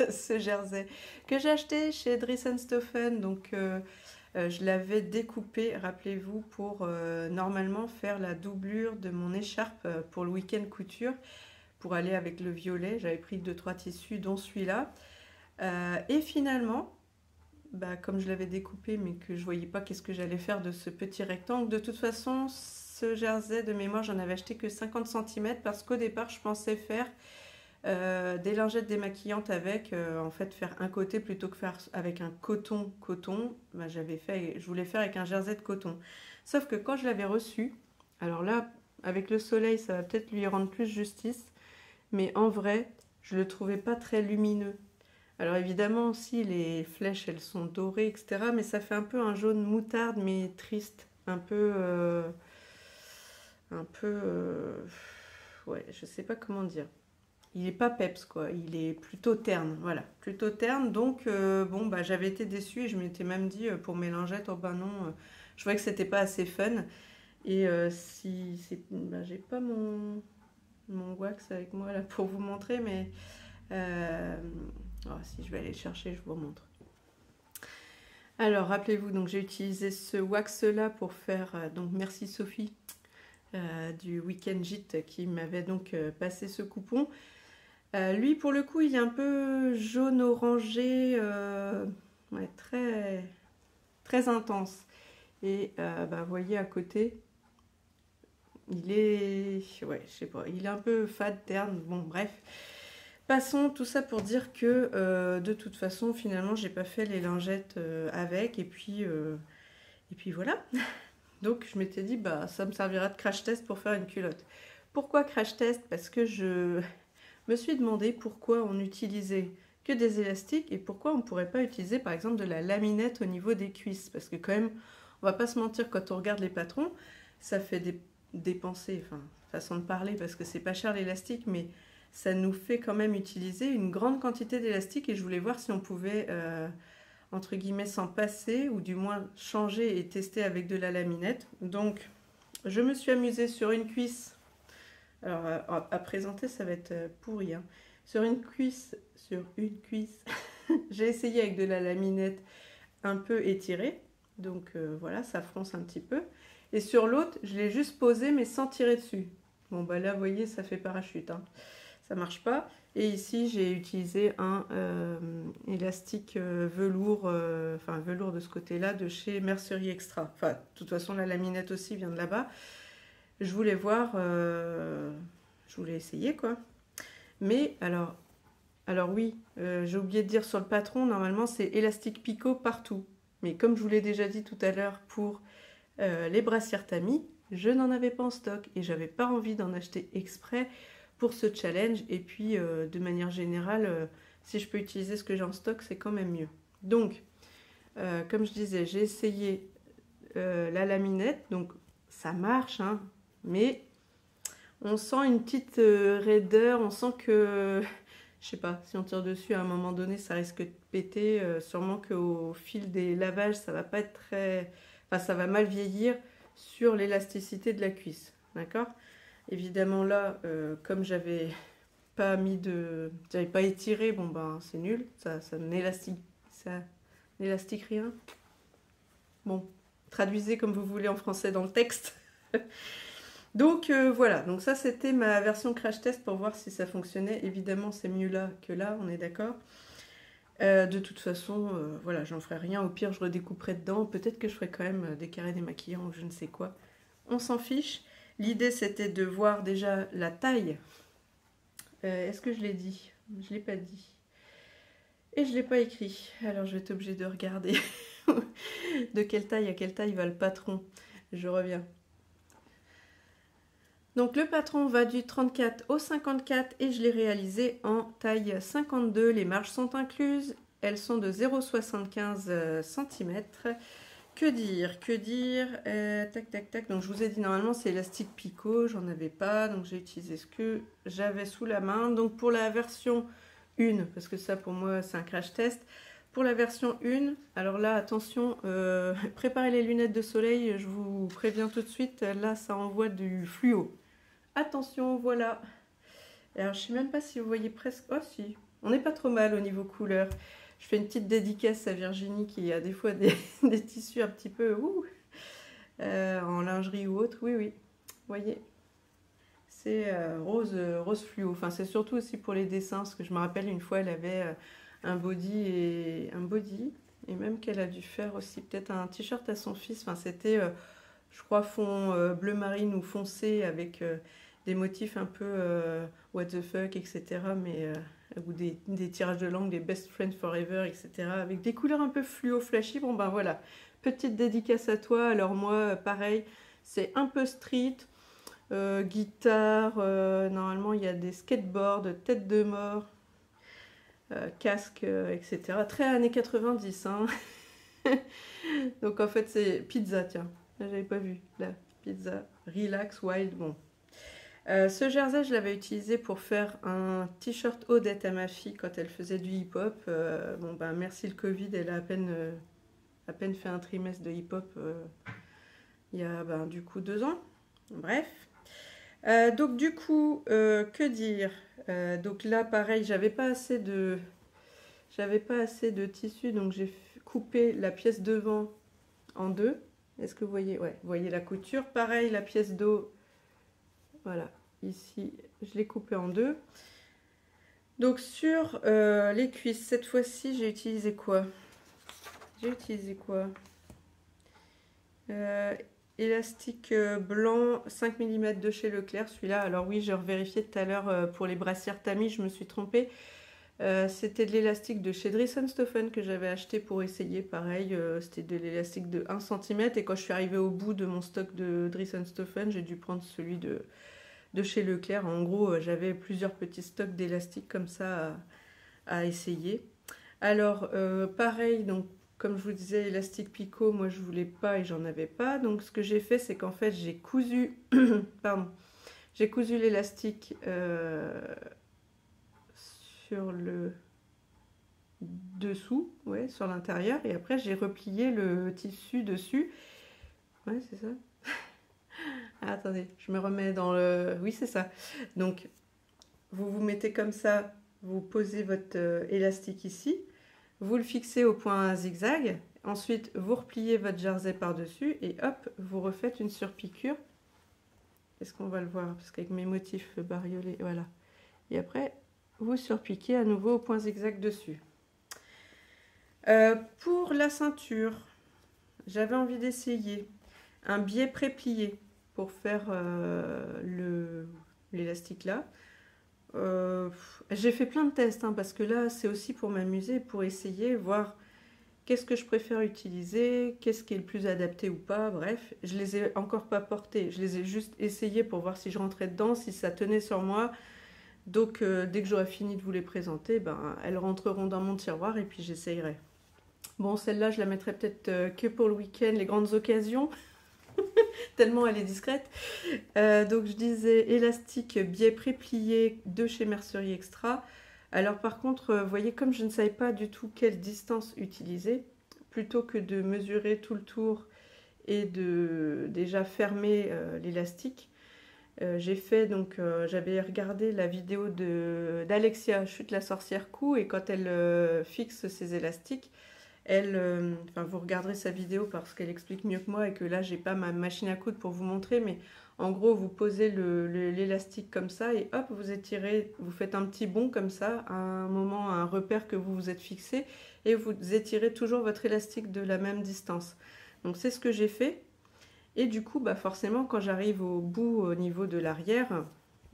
ce jersey que j'ai acheté chez Dries & Stoffen. Donc, je l'avais découpé, rappelez-vous, pour normalement faire la doublure de mon écharpe pour le week-end couture, pour aller avec le violet. J'avais pris 2-3 tissus, dont celui-là. Et finalement, bah, comme je l'avais découpé mais que je voyais pas qu'est-ce que j'allais faire de ce petit rectangle, de toute façon ce jersey de mémoire j'en avais acheté que 50 cm parce qu'au départ je pensais faire des lingettes démaquillantes avec, en fait faire un côté plutôt que faire avec un coton, bah, je voulais faire avec un jersey de coton. Sauf que quand je l'avais reçu, alors là avec le soleil ça va peut-être lui rendre plus justice, mais en vrai je le trouvais pas très lumineux. Alors évidemment aussi les flèches elles sont dorées etc, mais ça fait un peu un jaune moutarde mais triste, ouais, je sais pas comment dire. Il est pas peps quoi, il est plutôt terne, voilà, plutôt terne. Donc bon bah j'avais été déçue et je m'étais même dit pour mes lingettes, oh bah non, je voyais que c'était pas assez fun. Et si c'est, bah, j'ai pas mon wax avec moi là pour vous montrer, mais oh, si je vais aller le chercher, je vous montre. Alors rappelez-vous, donc j'ai utilisé ce wax là pour faire, donc merci Sophie du Week-end Gîte qui m'avait donc passé ce coupon. Lui pour le coup il est un peu jaune orangé, ouais, très, très intense. Et bah, vous voyez à côté, il est, ouais, je sais pas, il est un peu fade, terne, bon bref. Passons, tout ça pour dire que de toute façon, finalement, j'ai pas fait les lingettes avec. Et puis voilà. Donc, je m'étais dit, bah, ça me servira de crash test pour faire une culotte. Pourquoi crash test? Parce que je me suis demandé pourquoi on utilisait que des élastiques et pourquoi on ne pourrait pas utiliser, par exemple, de la laminette au niveau des cuisses. Parce que quand même, on va pas se mentir, quand on regarde les patrons, ça fait dépenser, enfin, façon de parler, parce que c'est pas cher l'élastique, mais ça nous fait quand même utiliser une grande quantité d'élastique et je voulais voir si on pouvait, entre guillemets, s'en passer ou du moins changer et tester avec de la laminette. Donc, je me suis amusée sur une cuisse. Alors, à présenter, ça va être pourri, hein. Sur une cuisse, j'ai essayé avec de la laminette un peu étirée. Donc, voilà, ça fronce un petit peu. Et sur l'autre, je l'ai juste posée mais sans tirer dessus. Bon, bah là, vous voyez, ça fait parachute, hein. Ça marche pas. Et ici, j'ai utilisé un élastique velours, enfin velours de ce côté-là, de chez Mercerie Extra. Enfin, de toute façon, la laminette aussi vient de là-bas. Je voulais voir, je voulais essayer quoi. Mais alors oui, j'ai oublié de dire sur le patron, normalement c'est élastique picot partout. Mais comme je vous l'ai déjà dit tout à l'heure pour les brassières tamis, je n'en avais pas en stock et j'avais pas envie d'en acheter exprès pour ce challenge. Et puis de manière générale, si je peux utiliser ce que j'ai en stock, c'est quand même mieux. Donc comme je disais, j'ai essayé la laminette, donc ça marche, hein, mais on sent une petite raideur, on sent que, je sais pas, si on tire dessus à un moment donné, ça risque de péter, sûrement qu'au fil des lavages, ça va pas être très, enfin ça va mal vieillir sur l'élasticité de la cuisse, d'accord? Évidemment là, comme j'avais pas étiré, bon ben c'est nul, ça n'élastique rien. Bon, traduisez comme vous voulez en français dans le texte. Donc voilà, donc ça c'était ma version crash test pour voir si ça fonctionnait. Évidemment c'est mieux là que là, on est d'accord. De toute façon, voilà, j'en ferai rien. Au pire je redécouperai dedans. Peut-être que je ferai quand même des carrés démaquillants ou je ne sais quoi. On s'en fiche. L'idée c'était de voir déjà la taille. Est-ce que je l'ai dit? Je ne l'ai pas dit. Et je ne l'ai pas écrit. Alors je vais être obligée de regarder de quelle taille à quelle taille va le patron. Je reviens. Donc le patron va du 34 au 54 et je l'ai réalisé en taille 52. Les marges sont incluses. Elles sont de 0,75 cm. Que dire? Tac, tac, tac. Donc je vous ai dit normalement c'est élastique picot. J'en avais pas. Donc j'ai utilisé ce que j'avais sous la main. Donc pour la version 1, parce que ça pour moi c'est un crash test. pour la version 1, alors là, attention, préparez les lunettes de soleil, je vous préviens tout de suite, là, ça envoie du fluo. Attention, voilà. Alors, je sais même pas si vous voyez presque... Oh, si, on n'est pas trop mal au niveau couleur. Je fais une petite dédicace à Virginie qui a des fois des tissus un petit peu... en lingerie ou autre, oui, oui. Vous voyez, c'est rose fluo. Enfin, c'est surtout aussi pour les dessins, parce que je me rappelle une fois, elle avait un body et même qu'elle a dû faire aussi peut-être un t-shirt à son fils. Enfin, c'était, je crois, fond bleu marine ou foncé avec des motifs un peu what the fuck, etc. Mais ou des tirages de langue, des best friends forever, etc. Avec des couleurs un peu fluo, flashy. Bon, ben voilà, petite dédicace à toi. Alors moi, pareil, c'est un peu street. Guitare, normalement il y a des skateboards, tête de mort, casque, etc. Très années 90, hein. Donc en fait c'est pizza, tiens, j'avais pas vu, là, pizza, relax, wild, bon. Ce jersey je l'avais utilisé pour faire un t-shirt Odette à ma fille quand elle faisait du hip-hop. Bon ben merci le Covid, elle a à peine fait un trimestre de hip-hop il y a ben, du coup 2 ans, bref. Donc du coup, que dire, donc là pareil, j'avais pas assez de tissu, donc j'ai coupé la pièce devant en 2. Est-ce que vous voyez? Ouais, vous voyez la couture. Pareil, la pièce d'eau, voilà, ici, je l'ai coupée en 2. Donc sur les cuisses, cette fois-ci, j'ai utilisé quoi? Élastique blanc 5 mm de chez Leclerc, celui-là. Alors oui, j'ai revérifié tout à l'heure pour les brassières tamis, je me suis trompée. C'était de l'élastique de chez Dresden-Stoffen que j'avais acheté pour essayer. Pareil, c'était de l'élastique de 1 cm. Et quand je suis arrivée au bout de mon stock de Dresden-Stoffen, j'ai dû prendre celui de chez Leclerc. En gros, j'avais plusieurs petits stocks d'élastiques comme ça à essayer. Alors, pareil, donc comme je vous disais, élastique picot, moi je voulais pas et j'en avais pas. Donc ce que j'ai fait, c'est qu'en fait j'ai cousu, pardon, j'ai cousu l'élastique sur le dessous, ouais, sur l'intérieur, et après j'ai replié le tissu dessus. Ouais, c'est ça. Ah, attendez, je me remets dans le... Oui, c'est ça. Donc, vous vous mettez comme ça, vous posez votre élastique ici. Vous le fixez au point zigzag, ensuite vous repliez votre jersey par-dessus et hop, vous refaites une surpiqûre. Est-ce qu'on va le voir? Parce qu'avec mes motifs bariolés, voilà. Et après, vous surpiquez à nouveau au point zigzag dessus. Pour la ceinture, j'avais envie d'essayer un biais pré-plié pour faire l'élastique là. J'ai fait plein de tests hein, parce que là c'est aussi pour m'amuser, pour essayer, voir qu'est-ce que je préfère utiliser, qu'est-ce qui est le plus adapté ou pas, bref. Je les ai encore pas portés, je les ai juste essayés pour voir si je rentrais dedans, si ça tenait sur moi. Donc dès que j'aurai fini de vous les présenter, ben, elles rentreront dans mon tiroir et puis j'essayerai. Bon, celle-là je la mettrai peut-être que pour le week-end, les grandes occasions. Tellement elle est discrète. Donc je disais élastique biais pré-plié de chez Mercerie Extra. Alors par contre, vous voyez, comme je ne savais pas du tout quelle distance utiliser, plutôt que de mesurer tout le tour et de déjà fermer l'élastique, j'ai fait donc, j'avais regardé la vidéo d'Alexia Chute la sorcière cou, et quand elle fixe ses élastiques, enfin, vous regarderez sa vidéo parce qu'elle explique mieux que moi et que là j'ai pas ma machine à coudre pour vous montrer, mais en gros vous posez l'élastique comme ça et hop vous étirez, vous faites un petit bond comme ça à un moment, à un repère que vous vous êtes fixé, et vous étirez toujours votre élastique de la même distance. Donc c'est ce que j'ai fait, et du coup bah forcément quand j'arrive au bout au niveau de l'arrière,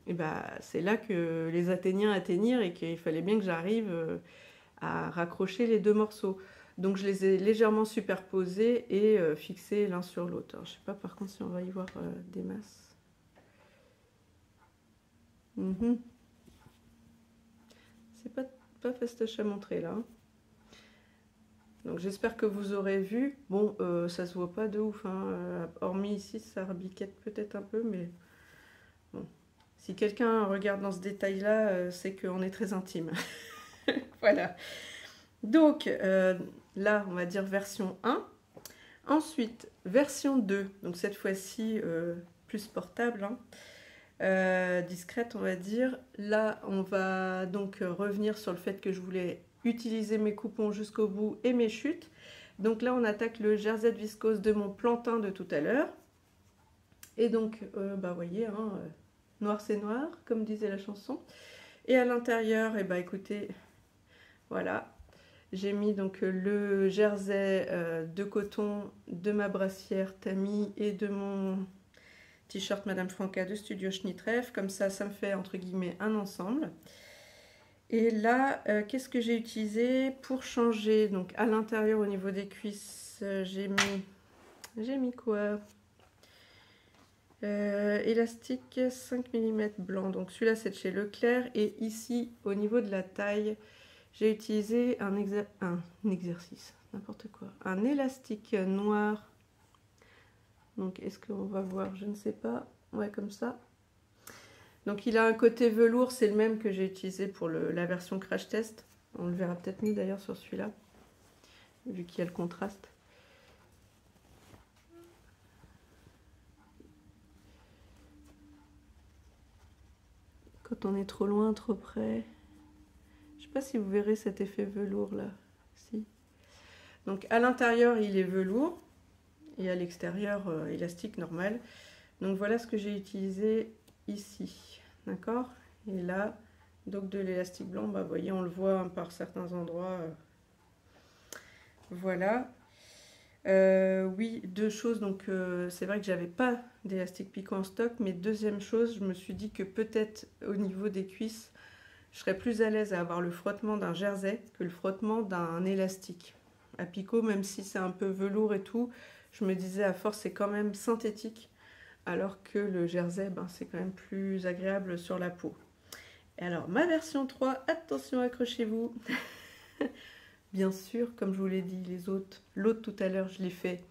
et bah, c'est là que les Athéniens atteignirent et qu'il fallait bien que j'arrive à raccrocher les 2 morceaux. Donc je les ai légèrement superposés et fixés l'un sur l'autre. Je ne sais pas par contre si on va y voir des masses. C'est pas fastoche à montrer là. Donc j'espère que vous aurez vu. Bon, ça se voit pas de ouf, hein. Hormis ici, ça rebiquette peut-être un peu, mais bon. Si quelqu'un regarde dans ce détail-là, c'est qu'on est très intime. Voilà. Donc là, on va dire version 1. Ensuite, version 2. Donc cette fois-ci, plus portable, hein. Discrète, on va dire. Là, on va donc revenir sur le fait que je voulais utiliser mes coupons jusqu'au bout et mes chutes. Donc là, on attaque le jersey de viscose de mon plantain de tout à l'heure. Et donc, vous voyez, hein, noir c'est noir, comme disait la chanson. Et à l'intérieur, écoutez, voilà, j'ai mis donc le jersey de coton de ma brassière Tami et de mon t-shirt Madame Franca de Studio Schnittreff. Comme ça me fait entre guillemets un ensemble. Et là, qu'est-ce que j'ai utilisé pour changer? Donc à l'intérieur au niveau des cuisses, j'ai mis quoi? Élastique 5 mm blanc. Donc celui-là c'est de chez Leclerc. Et ici au niveau de la taille, j'ai utilisé un exercice, n'importe quoi. Un élastique noir. Donc est-ce qu'on va voir? Je ne sais pas. Ouais, comme ça. Donc il a un côté velours, c'est le même que j'ai utilisé pour la version crash test. On le verra peut-être mieux d'ailleurs sur celui-là, vu qu'il y a le contraste. Quand on est trop loin, trop près. Je ne sais pas si vous verrez cet effet velours là. Si. Donc à l'intérieur il est velours et à l'extérieur élastique normal. Donc voilà ce que j'ai utilisé ici. D'accord? Et là, donc de l'élastique blanc, vous voyez, on le voit hein, par certains endroits. Voilà. Oui, deux choses. Donc c'est vrai que j'avais pas d'élastique piquant en stock, mais deuxième chose, je me suis dit que peut-être au niveau des cuisses, je serais plus à l'aise à avoir le frottement d'un jersey que le frottement d'un élastique à picot, même si c'est un peu velours et tout. Je me disais à force c'est quand même synthétique, alors que le jersey c'est quand même plus agréable sur la peau. Et alors ma version 3, attention, accrochez-vous. Bien sûr, comme je vous l'ai dit, l'autre tout à l'heure je l'ai fait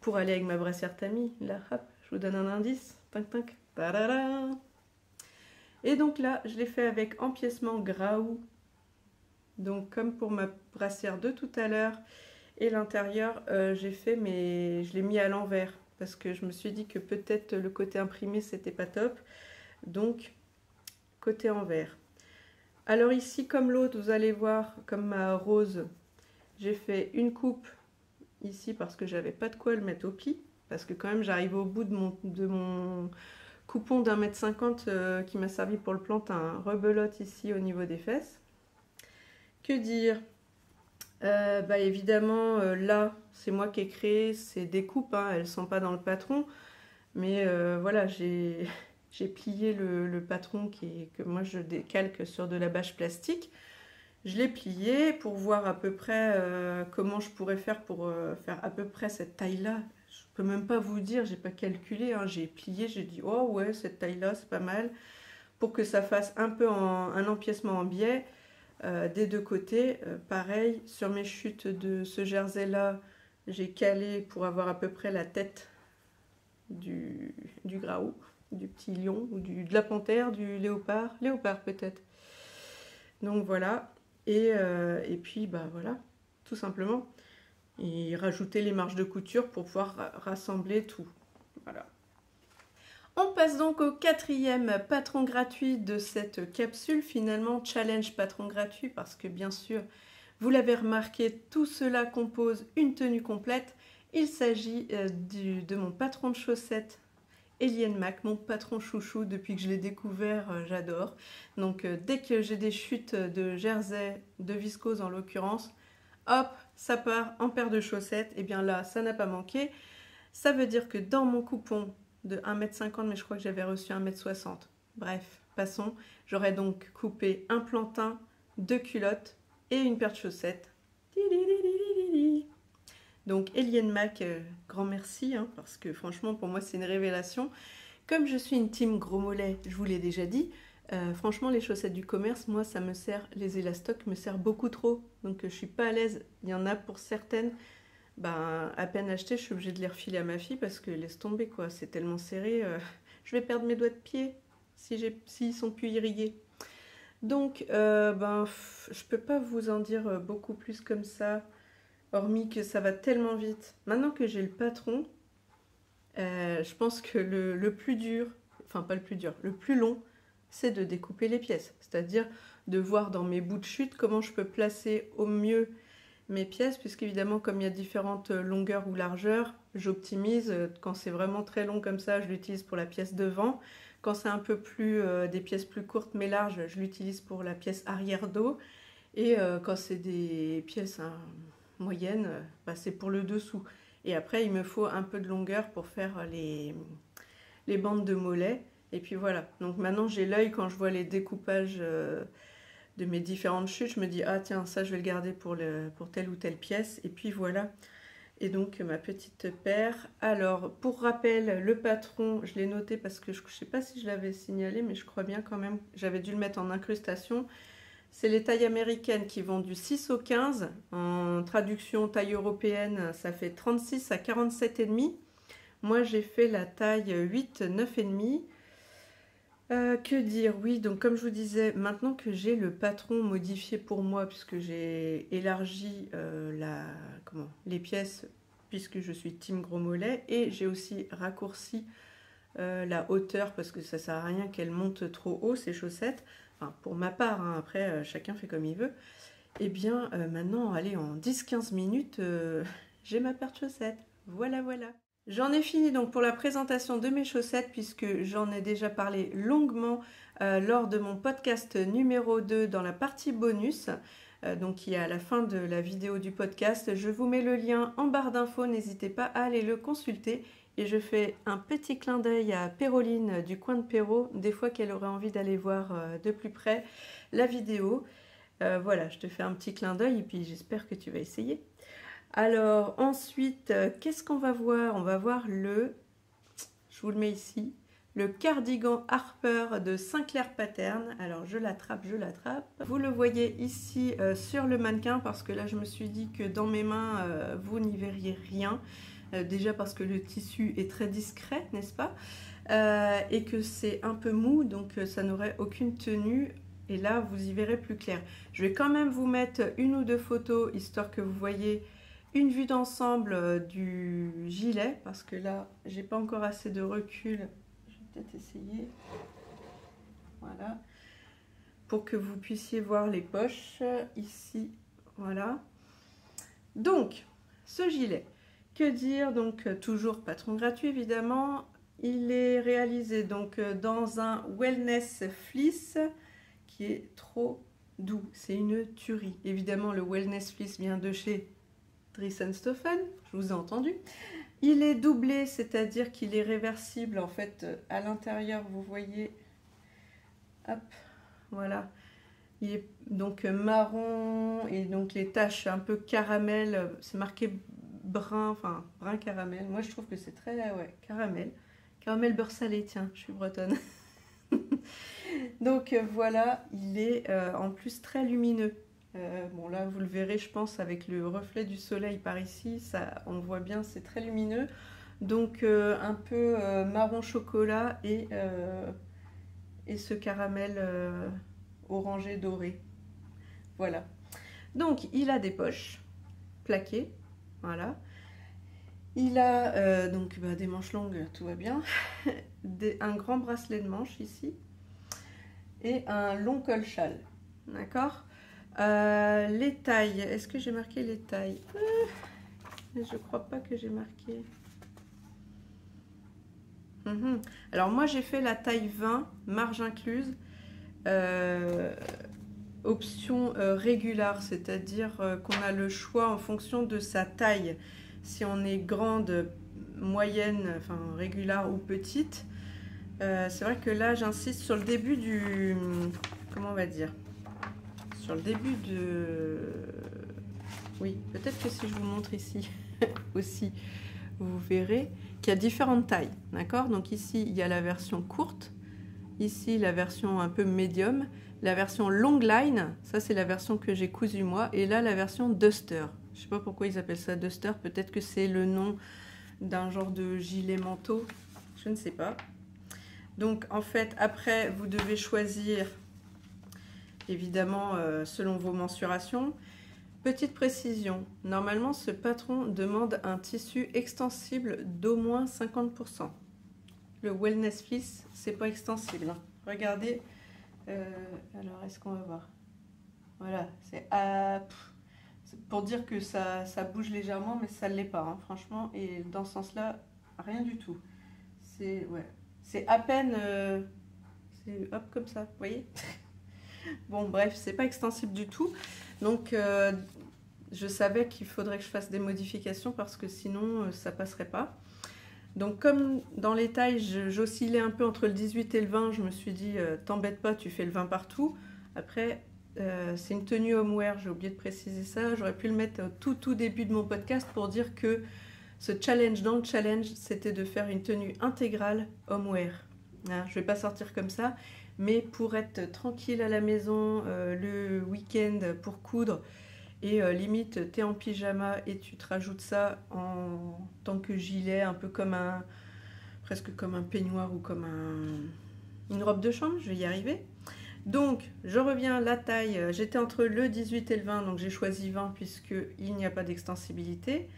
pour aller avec ma brassière Tami. Là, hop, je vous donne un indice. Tinc, tinc, tadada. Et donc là, je l'ai fait avec empiècement Graou. Donc comme pour ma brassière de tout à l'heure. Et l'intérieur, je l'ai mis à l'envers. Parce que je me suis dit que peut-être le côté imprimé, c'était pas top. Donc, côté envers. Alors ici, comme l'autre, vous allez voir, comme ma rose, j'ai fait une coupe ici parce que j'avais pas de quoi le mettre au pli. Parce que quand même, j'arrive au bout de mon coupon d'1,50 m qui m'a servi pour le plantain. Rebelote ici au niveau des fesses. Que dire? Évidemment, là, c'est moi qui ai créé ces découpes. Hein, elles ne sont pas dans le patron. Mais voilà, j'ai plié le patron que moi je décalque sur de la bâche plastique. Je l'ai plié pour voir à peu près comment je pourrais faire pour faire à peu près cette taille-là. Je peux même pas vous dire, j'ai pas calculé, hein. J'ai plié, j'ai dit oh ouais, cette taille-là c'est pas mal, pour que ça fasse un peu un empiècement en biais des deux côtés. Pareil, sur mes chutes de ce jersey-là, j'ai calé pour avoir à peu près la tête du Graou, du petit lion, ou de la panthère, du léopard peut-être. Donc voilà, et puis voilà, tout simplement. Et rajouter les marges de couture pour pouvoir rassembler tout. Voilà. On passe donc au quatrième patron gratuit de cette capsule, finalement challenge patron gratuit, parce que bien sûr, vous l'avez remarqué, tout cela compose une tenue complète. Il s'agit de mon patron de chaussettes Eliane Mac, mon patron chouchou depuis que je l'ai découvert, j'adore. Donc dès que j'ai des chutes de jersey, de viscose en l'occurrence, hop, ça part en paire de chaussettes. Et bien là, ça n'a pas manqué. Ça veut dire que dans mon coupon de 1,50 m, mais je crois que j'avais reçu 1,60 m. Bref, passons. J'aurais donc coupé un plantain, 2 culottes et une paire de chaussettes. Donc Eliane Mac, grand merci, hein, parce que franchement pour moi c'est une révélation. Comme je suis une team gros mollet, je vous l'ai déjà dit, franchement les chaussettes du commerce, moi ça me sert, les élastocs me servent beaucoup trop. Donc je suis pas à l'aise, il y en a pour certaines, à peine achetées, je suis obligée de les refiler à ma fille parce que laisse tomber quoi, c'est tellement serré, je vais perdre mes doigts de pied s'ils sont plus irrigués. Donc, je peux pas vous en dire beaucoup plus comme ça, hormis que ça va tellement vite. Maintenant que j'ai le patron, je pense que le plus dur, enfin pas le plus dur, le plus long, c'est de découper les pièces. C'est-à-dire de voir dans mes bouts de chute comment je peux placer au mieux mes pièces, puisqu'évidemment, comme il y a différentes longueurs ou largeurs, j'optimise. Quand c'est vraiment très long comme ça, je l'utilise pour la pièce devant. Quand c'est un peu plus des pièces plus courtes mais larges, je l'utilise pour la pièce arrière dos. Et quand c'est des pièces moyennes, c'est pour le dessous. Et après, il me faut un peu de longueur pour faire les bandes de mollets. Et puis voilà. Donc maintenant, j'ai l'œil quand je vois les découpages de mes différentes chutes. Je me dis, ah tiens, ça, je vais le garder pour telle ou telle pièce. Et puis voilà. Et donc, ma petite paire. Alors, pour rappel, le patron, je l'ai noté parce que je ne sais pas si je l'avais signalé, mais je crois bien quand même. J'avais dû le mettre en incrustation. C'est les tailles américaines qui vont du 6 au 15. En traduction taille européenne, ça fait 36 à 47,5. Moi, j'ai fait la taille 8, 9,5. Que dire? Oui, donc comme je vous disais, maintenant que j'ai le patron modifié pour moi, puisque j'ai élargi les pièces, puisque je suis team gros mollet, et j'ai aussi raccourci la hauteur, parce que ça sert à rien qu'elle monte trop haut, ces chaussettes. Enfin, pour ma part, hein, après, chacun fait comme il veut. Et bien, maintenant, allez, en 10-15 minutes, j'ai ma paire de chaussettes. Voilà, voilà. J'en ai fini donc pour la présentation de mes chaussettes, puisque j'en ai déjà parlé longuement lors de mon podcast numéro 2 dans la partie bonus, donc qui est à la fin de la vidéo du podcast. Je vous mets le lien en barre d'infos, n'hésitez pas à aller le consulter. Et je fais un petit clin d'œil à Péroline du coin de Péro, des fois qu'elle aurait envie d'aller voir de plus près la vidéo. Voilà, je te fais un petit clin d'œil et puis j'espère que tu vas essayer. Alors ensuite, qu'est-ce qu'on va voir? On va voir je vous le mets ici, le cardigan Harper de Sinclair Pattern. Alors je l'attrape. Vous le voyez ici sur le mannequin parce que là je me suis dit que dans mes mains, vous n'y verriez rien. Déjà parce que le tissu est très discret, n'est-ce pas? Et que c'est un peu mou, donc ça n'aurait aucune tenue. Et là, vous y verrez plus clair. Je vais quand même vous mettre une ou deux photos, histoire que vous voyez une vue d'ensemble du gilet, parce que là, j'ai pas encore assez de recul. Je vais peut-être essayer. Voilà. Pour que vous puissiez voir les poches ici. Voilà. Donc, ce gilet. Que dire? Donc, toujours patron gratuit, évidemment. Il est réalisé donc dans un Wellness Fleece qui est trop doux. C'est une tuerie. Évidemment, le Wellness Fleece vient de chez Dries&Stoffen, je vous ai entendu. Il est doublé, c'est-à-dire qu'il est réversible. En fait, à l'intérieur, vous voyez, hop, voilà. Il est donc marron et donc les taches un peu caramel, c'est marqué brun, enfin brun caramel. Moi, je trouve que c'est très, ouais, caramel. Caramel beurre salé, tiens, je suis bretonne. Donc voilà, il est en plus très lumineux. Bon là, vous le verrez, je pense, avec le reflet du soleil par ici, ça, on voit bien, c'est très lumineux. Donc un peu marron chocolat et ce caramel orangé doré. Voilà. Donc il a des poches plaquées, voilà. Il a donc des manches longues, tout va bien. Un grand bracelet de manche ici. Et un long col-châle. D'accord? Les tailles. Est-ce que j'ai marqué les tailles? Je crois pas que j'ai marqué. Alors moi j'ai fait la taille 20, marge incluse. Option régulière, c'est-à-dire qu'on a le choix en fonction de sa taille. Si on est grande, moyenne, enfin régulière ou petite. C'est vrai que là j'insiste sur le début du... Comment on va dire? Sur le début de... Oui, peut-être que si je vous montre ici aussi, vous verrez qu'il y a différentes tailles. D'accord? Donc ici, il y a la version courte. Ici, la version un peu médium. La version long line, ça c'est la version que j'ai cousue moi. Et là, la version duster. Je ne sais pas pourquoi ils appellent ça duster. Peut-être que c'est le nom d'un genre de gilet manteau. Je ne sais pas. Donc en fait, après, vous devez choisir évidemment selon vos mensurations. Petite précision, normalement ce patron demande un tissu extensible d'au moins 50%. Le Wellness Fleece, c'est pas extensible. Regardez, alors est-ce qu'on va voir? Voilà, c'est pour dire que ça bouge légèrement, mais ça ne l'est pas, hein, franchement. Et dans ce sens-là, rien du tout. C'est à peine, c'est hop comme ça, vous voyez. Bon, bref, c'est pas extensible du tout. Donc, je savais qu'il faudrait que je fasse des modifications parce que sinon, ça passerait pas. Donc, comme dans les tailles, j'oscillais un peu entre le 18 et le 20, je me suis dit, t'embête pas, tu fais le 20 partout. Après, c'est une tenue homeware, j'ai oublié de préciser ça. J'aurais pu le mettre au tout début de mon podcast pour dire que ce challenge dans le challenge, c'était de faire une tenue intégrale homeware. Hein, je ne vais pas sortir comme ça, mais pour être tranquille à la maison, le week-end pour coudre, et limite, tu es en pyjama et tu te rajoutes ça en tant que gilet, un peu comme presque comme un peignoir ou comme une robe de chambre, je vais y arriver. Donc, je reviens, la taille, j'étais entre le 18 et le 20, donc j'ai choisi 20 puisqu'il n'y a pas d'extensibilité.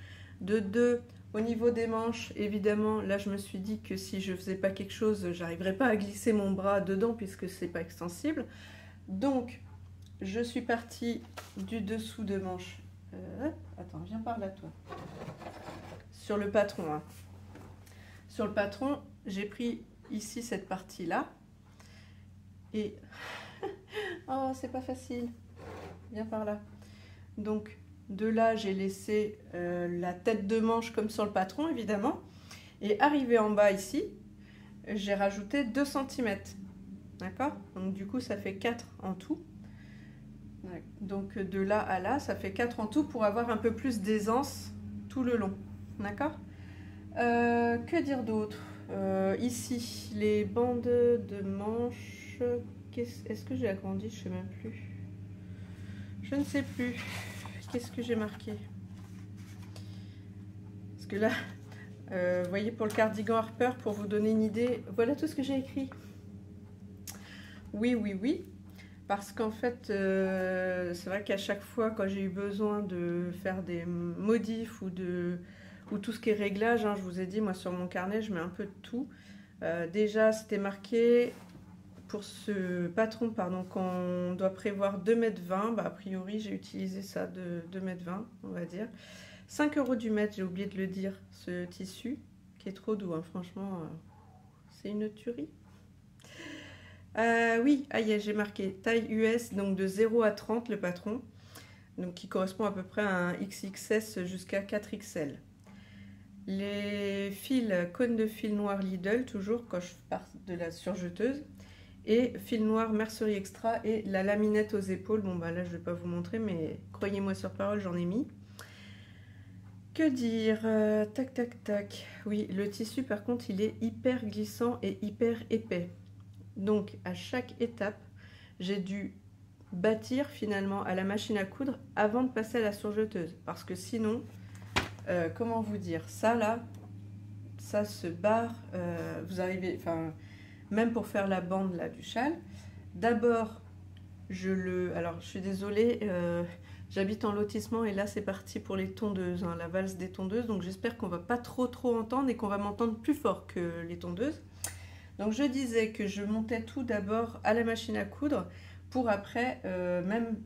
De 2, au niveau des manches, évidemment, là je me suis dit que si je ne faisais pas quelque chose, j'arriverais pas à glisser mon bras dedans puisque c'est pas extensible. Donc, je suis partie du dessous de manche. Attends, viens par là toi. Sur le patron. Hein. Sur le patron, j'ai pris ici cette partie-là. Et oh, c'est pas facile. Viens par là. Donc, de là, j'ai laissé la tête de manche comme sur le patron, évidemment. Et arrivé en bas ici, j'ai rajouté 2 cm. D'accord? Donc, du coup, ça fait 4 en tout. Donc, de là à là, ça fait 4 en tout pour avoir un peu plus d'aisance tout le long. D'accord? Que dire d'autre? Ici, les bandes de manches. Est-ce que j'ai agrandi? Je ne sais même plus. Je ne sais plus. Qu'est-ce que j'ai marqué? Parce que là, vous voyez, pour le cardigan Harper, pour vous donner une idée, voilà tout ce que j'ai écrit. Oui, oui, oui. Parce qu'en fait, c'est vrai qu'à chaque fois, quand j'ai eu besoin de faire des modifs ou tout ce qui est réglage, hein, je vous ai dit, moi sur mon carnet, je mets un peu de tout. Déjà, c'était marqué pour ce patron, pardon, qu'on doit prévoir 2,20 m. Bah, a priori, j'ai utilisé ça de 2,20 m, on va dire. 5 € du mètre, j'ai oublié de le dire, ce tissu, qui est trop doux, hein, franchement, c'est une tuerie. Oui, j'ai marqué taille US, donc de 0 à 30 le patron, donc qui correspond à peu près à un XXS jusqu'à 4XL. Les fils, cône de fil noir Lidl, toujours quand je pars de la surjeteuse, et fil noir Mercerie Extra et la laminette aux épaules. Bon bah là je vais pas vous montrer, mais croyez-moi sur parole, j'en ai mis. Que dire? Tac tac tac. Oui, le tissu par contre il est hyper glissant et hyper épais. Donc à chaque étape, j'ai dû bâtir finalement à la machine à coudre avant de passer à la surjeteuse. Parce que sinon, comment vous dire, ça là, ça se barre, vous arrivez, enfin, même pour faire la bande là du châle, d'abord, alors je suis désolée, j'habite en lotissement et là c'est parti pour les tondeuses, hein, la valse des tondeuses, donc j'espère qu'on va pas trop entendre et qu'on va m'entendre plus fort que les tondeuses. Donc je disais que je montais tout d'abord à la machine à coudre pour après même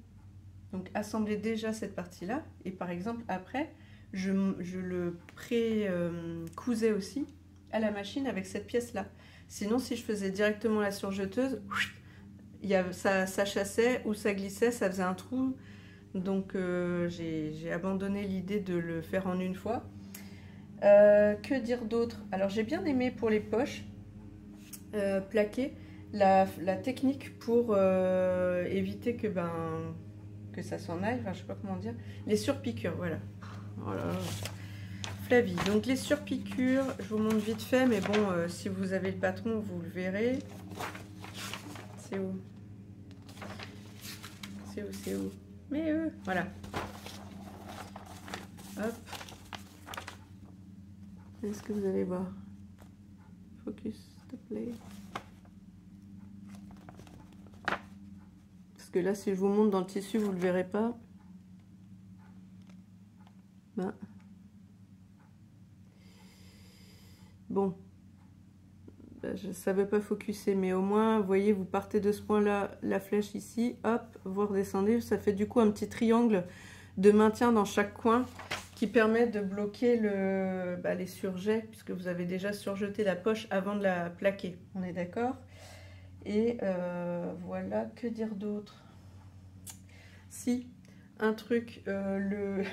donc assembler déjà cette partie-là. Et par exemple après, je le pré-cousais aussi à la machine avec cette pièce-là. Sinon si je faisais directement la surjeteuse, ça chassait ou ça glissait, ça faisait un trou. Donc j'ai abandonné l'idée de le faire en une fois. Que dire d'autre? Alors j'ai bien aimé pour les poches. Plaquer la technique pour éviter que ça s'en aille, enfin je sais pas comment dire, les surpiqûres, voilà. Voilà. Flavie, donc les surpiqûres, je vous montre vite fait, mais bon, si vous avez le patron, vous le verrez. C'est où? C'est où? Mais voilà. Hop. Est-ce que vous allez voir? Focus, s'il te plaît. Parce que là, si je vous montre dans le tissu, vous ne le verrez pas. Ben. Bon, ben, je ne savais pas focuser, mais au moins, vous voyez, vous partez de ce point-là, la flèche ici, hop, vous redescendez, ça fait du coup un petit triangle de maintien dans chaque coin qui permet de bloquer les surjets, puisque vous avez déjà surjeté la poche avant de la plaquer, on est d'accord? Et voilà, que dire d'autre? Si, un truc, le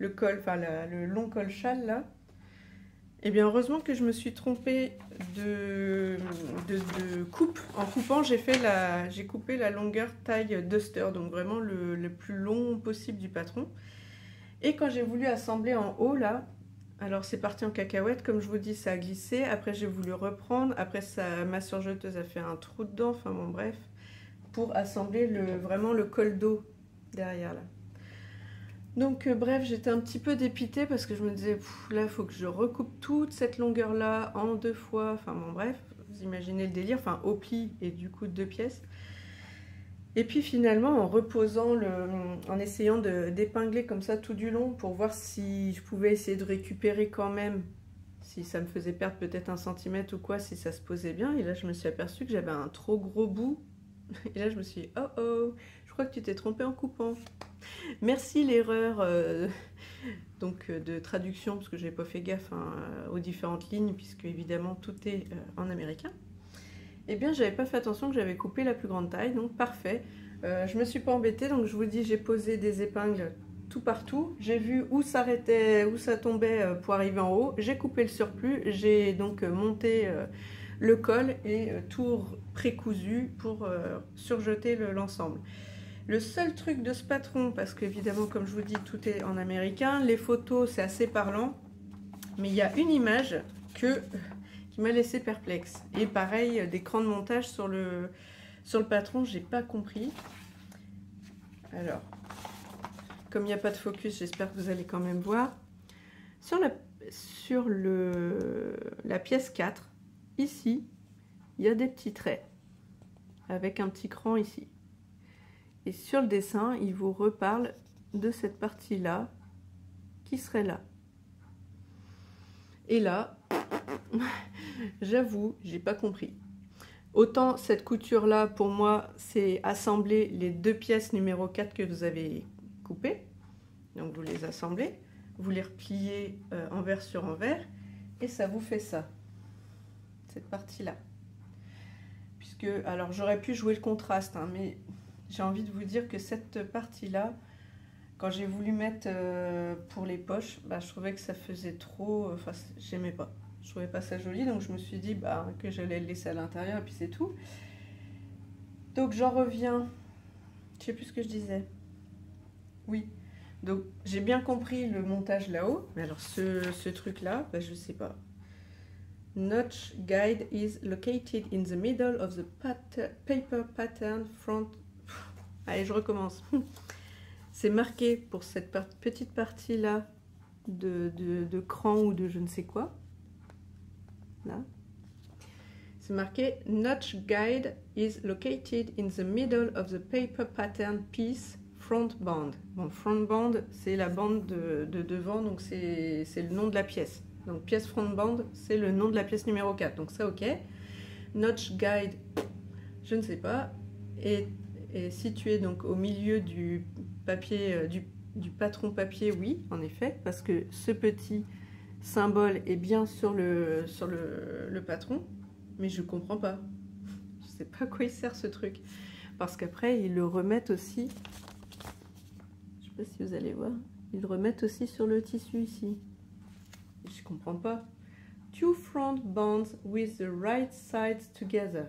col, enfin le long col châle là, eh bien heureusement que je me suis trompée de coupe. En coupant, j'ai coupé la longueur taille Duster, donc vraiment le plus long possible du patron. Et quand j'ai voulu assembler en haut là, alors c'est parti en cacahuète, comme je vous dis, ça a glissé. Après j'ai voulu reprendre, après ma surjeteuse a fait un trou dedans, enfin bon bref, pour assembler vraiment le col dos derrière là. Donc bref, j'étais un petit peu dépitée parce que je me disais, là il faut que je recoupe toute cette longueur là en 2 fois, enfin bon bref, vous imaginez le délire, enfin au pli et du coup 2 pièces. Et puis finalement en reposant, en essayant d'épingler comme ça tout du long pour voir si je pouvais essayer de récupérer quand même, si ça me faisait perdre peut-être 1 centimètre ou quoi, si ça se posait bien. Et là je me suis aperçue que j'avais un trop gros bout. Et là je me suis dit, oh oh, je crois que tu t'es trompée en coupant. Merci l'erreur de traduction, parce que j'ai pas fait gaffe aux différentes lignes, puisque évidemment tout est en américain. Eh bien j'avais pas fait attention que j'avais coupé la plus grande taille, donc parfait. Je me suis pas embêtée, donc je vous dis, j'ai posé des épingles tout partout. J'ai vu où s'arrêtait, où ça tombait pour arriver en haut. J'ai coupé le surplus, j'ai donc monté le col et tout précousu pour surjeter l'ensemble. Le seul truc de ce patron, parce qu'évidemment, comme je vous dis, tout est en américain, les photos, c'est assez parlant, mais il y a une image qui m'a laissé perplexe. Et pareil, d'écran de montage sur le patron, j'ai pas compris. Alors, comme il n'y a pas de focus, j'espère que vous allez quand même voir. Sur la pièce 4, ici, il y a des petits traits, avec un petit cran ici. Et sur le dessin, il vous reparle de cette partie-là, qui serait là. Et là, j'avoue, j'ai pas compris. Autant cette couture-là, pour moi, c'est assembler les 2 pièces numéro 4 que vous avez coupées. Donc vous les assemblez, vous les repliez envers sur envers, et ça vous fait ça, cette partie-là. Puisque, alors j'aurais pu jouer le contraste, hein, mais j'ai envie de vous dire que cette partie-là, quand j'ai voulu mettre pour les poches, je trouvais que ça faisait trop, enfin j'aimais pas. Je trouvais pas ça joli, donc je me suis dit que j'allais le laisser à l'intérieur et puis c'est tout. Donc j'en reviens, je sais plus ce que je disais. Oui, donc j'ai bien compris le montage là-haut, mais alors ce truc-là, je sais pas. Notch guide is located in the middle of the paper pattern front. Allez, je recommence. C'est marqué pour cette petite partie-là de cran ou de je ne sais quoi. Là. C'est marqué Notch guide is located in the middle of the paper pattern piece front band. Bon, front band, c'est la bande de devant, donc c'est le nom de la pièce. Donc pièce front band, c'est le nom de la pièce numéro 4. Donc ça, ok. Notch guide, je ne sais pas, est situé donc au milieu du papier, du patron papier, oui, en effet, parce que ce petit symbole est bien sur le patron, mais je comprends pas. Je sais pas à quoi il sert ce truc. Parce qu'après, ils le remettent aussi, je sais pas si vous allez voir, ils le remettent aussi sur le tissu ici. Je comprends pas. Two front bands with the right sides together.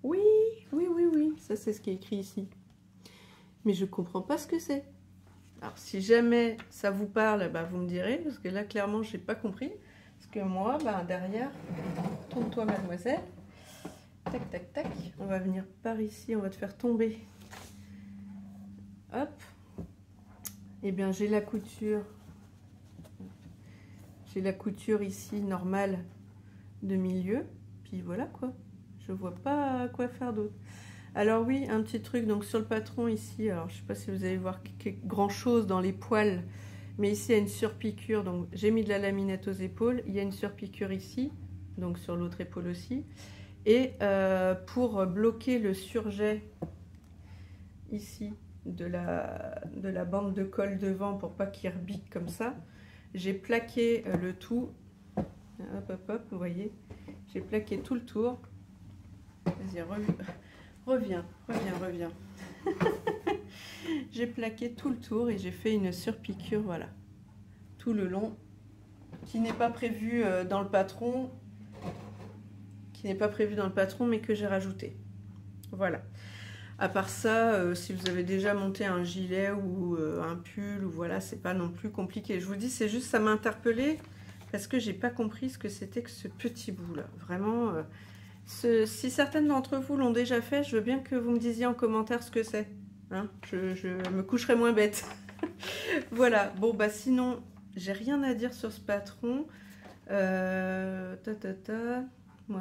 Oui, oui, oui, oui, ça c'est ce qui est écrit ici. Mais je comprends pas ce que c'est. Alors si jamais ça vous parle, vous me direz, parce que là clairement j'ai pas compris. Parce que moi, derrière, tourne-toi mademoiselle. Tac, tac, tac. On va venir par ici, on va te faire tomber. Hop. Eh bien j'ai la couture. J'ai la couture ici normale de milieu. Puis voilà quoi. Je vois pas quoi faire d'autre. Alors oui, un petit truc, donc sur le patron ici, alors je sais pas si vous allez voir grand chose dans les poils, mais ici il y a une surpiqûre, donc j'ai mis de la laminette aux épaules, il y a une surpiqûre ici, donc sur l'autre épaule aussi, et pour bloquer le surjet ici de la bande de colle devant pour pas qu'il rebique comme ça, j'ai plaqué le tout, hop hop hop, vous voyez, j'ai plaqué tout le tour, vas-y reviens. J'ai plaqué tout le tour et j'ai fait une surpiqûre, voilà, tout le long, qui n'est pas prévu dans le patron, mais que j'ai rajouté. Voilà. À part ça, si vous avez déjà monté un gilet ou un pull, ou voilà, c'est pas non plus compliqué. Je vous dis, c'est juste, ça m'a interpellée parce que j'ai pas compris ce que c'était que ce petit bout là. Vraiment. Si certaines d'entre vous l'ont déjà fait, je veux bien que vous me disiez en commentaire ce que c'est. Hein, je me coucherai moins bête. Voilà, bon bah sinon, j'ai rien à dire sur ce patron. Ouais,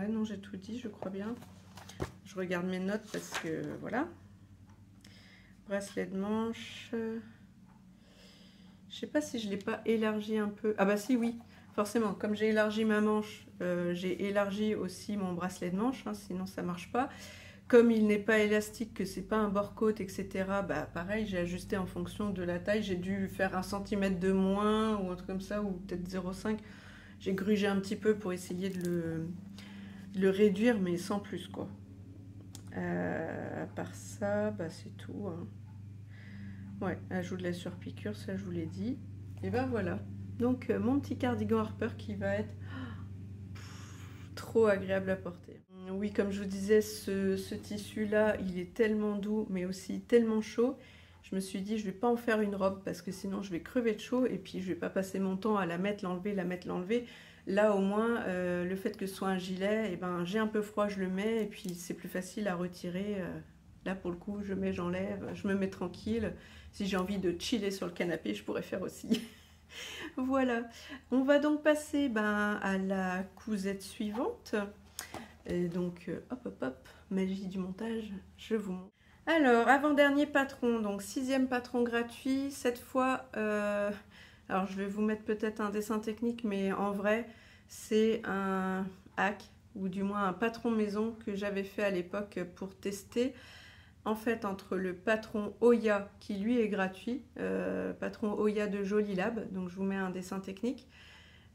non, j'ai tout dit, je crois bien. Je regarde mes notes parce que voilà. Bracelet de manche. Je sais pas si je l'ai pas élargi un peu. Ah bah si, oui. Forcément, comme j'ai élargi ma manche, j'ai élargi aussi mon bracelet de manche, hein, sinon ça marche pas. Comme il n'est pas élastique, que c'est pas un bord-côte, etc., bah pareil, j'ai ajusté en fonction de la taille. J'ai dû faire 1 cm de moins ou un truc comme ça, ou peut-être 0,5. J'ai grugé un petit peu pour essayer de le réduire, mais sans plus, quoi. À part ça, bah c'est tout. Hein. Ouais, ajout de la surpiqûre, ça je vous l'ai dit. Et ben voilà. Donc mon petit cardigan Harper qui va être trop agréable à porter. Oui, comme je vous disais, ce tissu-là, il est tellement doux, mais aussi tellement chaud. Je me suis dit, je vais pas en faire une robe parce que sinon je vais crever de chaud et puis je vais pas passer mon temps à la mettre, l'enlever, la mettre, l'enlever. Là, au moins, le fait que ce soit un gilet, et ben, j'ai un peu froid, je le mets et puis c'est plus facile à retirer. Là, pour le coup, je mets, j'enlève, je me mets tranquille. Si j'ai envie de chiller sur le canapé, je pourrais faire aussi. Voilà, on va donc passer à la cousette suivante. Et donc, hop, hop, hop, magie du montage, je vous montre. Alors, avant-dernier patron, donc 6e patron gratuit. Cette fois, alors je vais vous mettre peut-être un dessin technique, mais en vrai, c'est un hack, ou du moins un patron maison que j'avais fait à l'époque pour tester. En fait, entre le patron Oya, qui lui est gratuit, patron Oya de Jolie Lab, donc je vous mets un dessin technique.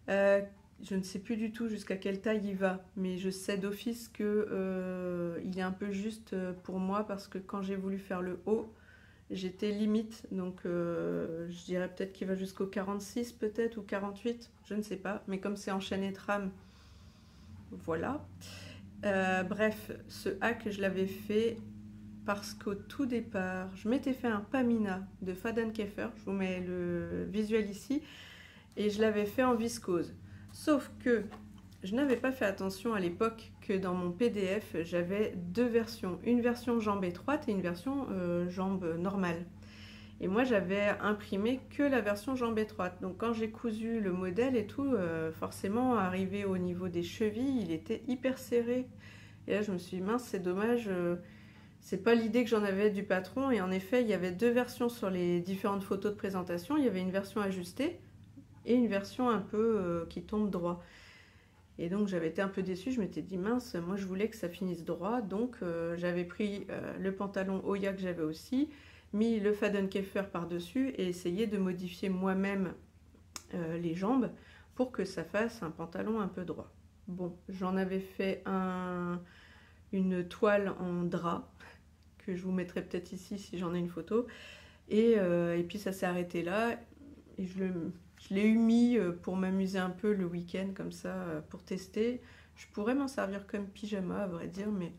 Je ne sais plus du tout jusqu'à quelle taille il va, mais je sais d'office que il est un peu juste pour moi, parce que quand j'ai voulu faire le haut, j'étais limite, donc je dirais peut-être qu'il va jusqu'au 46 peut-être, ou 48, je ne sais pas, mais comme c'est en chaîne et trame, voilà. Bref, ce hack, je l'avais fait parce qu'au tout départ, je m'étais fait un Pamina de Faden-Keffer, je vous mets le visuel ici, et je l'avais fait en viscose. Sauf que je n'avais pas fait attention à l'époque que dans mon PDF, j'avais deux versions. Une version jambe étroite et une version jambe normale. Et moi, j'avais imprimé que la version jambe étroite. Donc quand j'ai cousu le modèle et tout, forcément, arrivé au niveau des chevilles, il était hyper serré. Et là, je me suis dit, mince, c'est dommage... c'est pas l'idée que j'en avais du patron, et en effet il y avait deux versions sur les différentes photos de présentation. Il y avait une version ajustée et une version un peu qui tombe droit, et donc j'avais été un peu déçue. Je m'étais dit, mince, moi je voulais que ça finisse droit, donc j'avais pris le pantalon Oya que j'avais aussi, mis le Faden-Keffer par dessus et essayé de modifier moi-même les jambes pour que ça fasse un pantalon un peu droit. Bon, j'en avais fait une toile en drap que je vous mettrai peut-être ici si j'en ai une photo, et puis ça s'est arrêté là, et je l'ai eu mis pour m'amuser un peu le week-end comme ça, pour tester. Je pourrais m'en servir comme pyjama à vrai dire, mais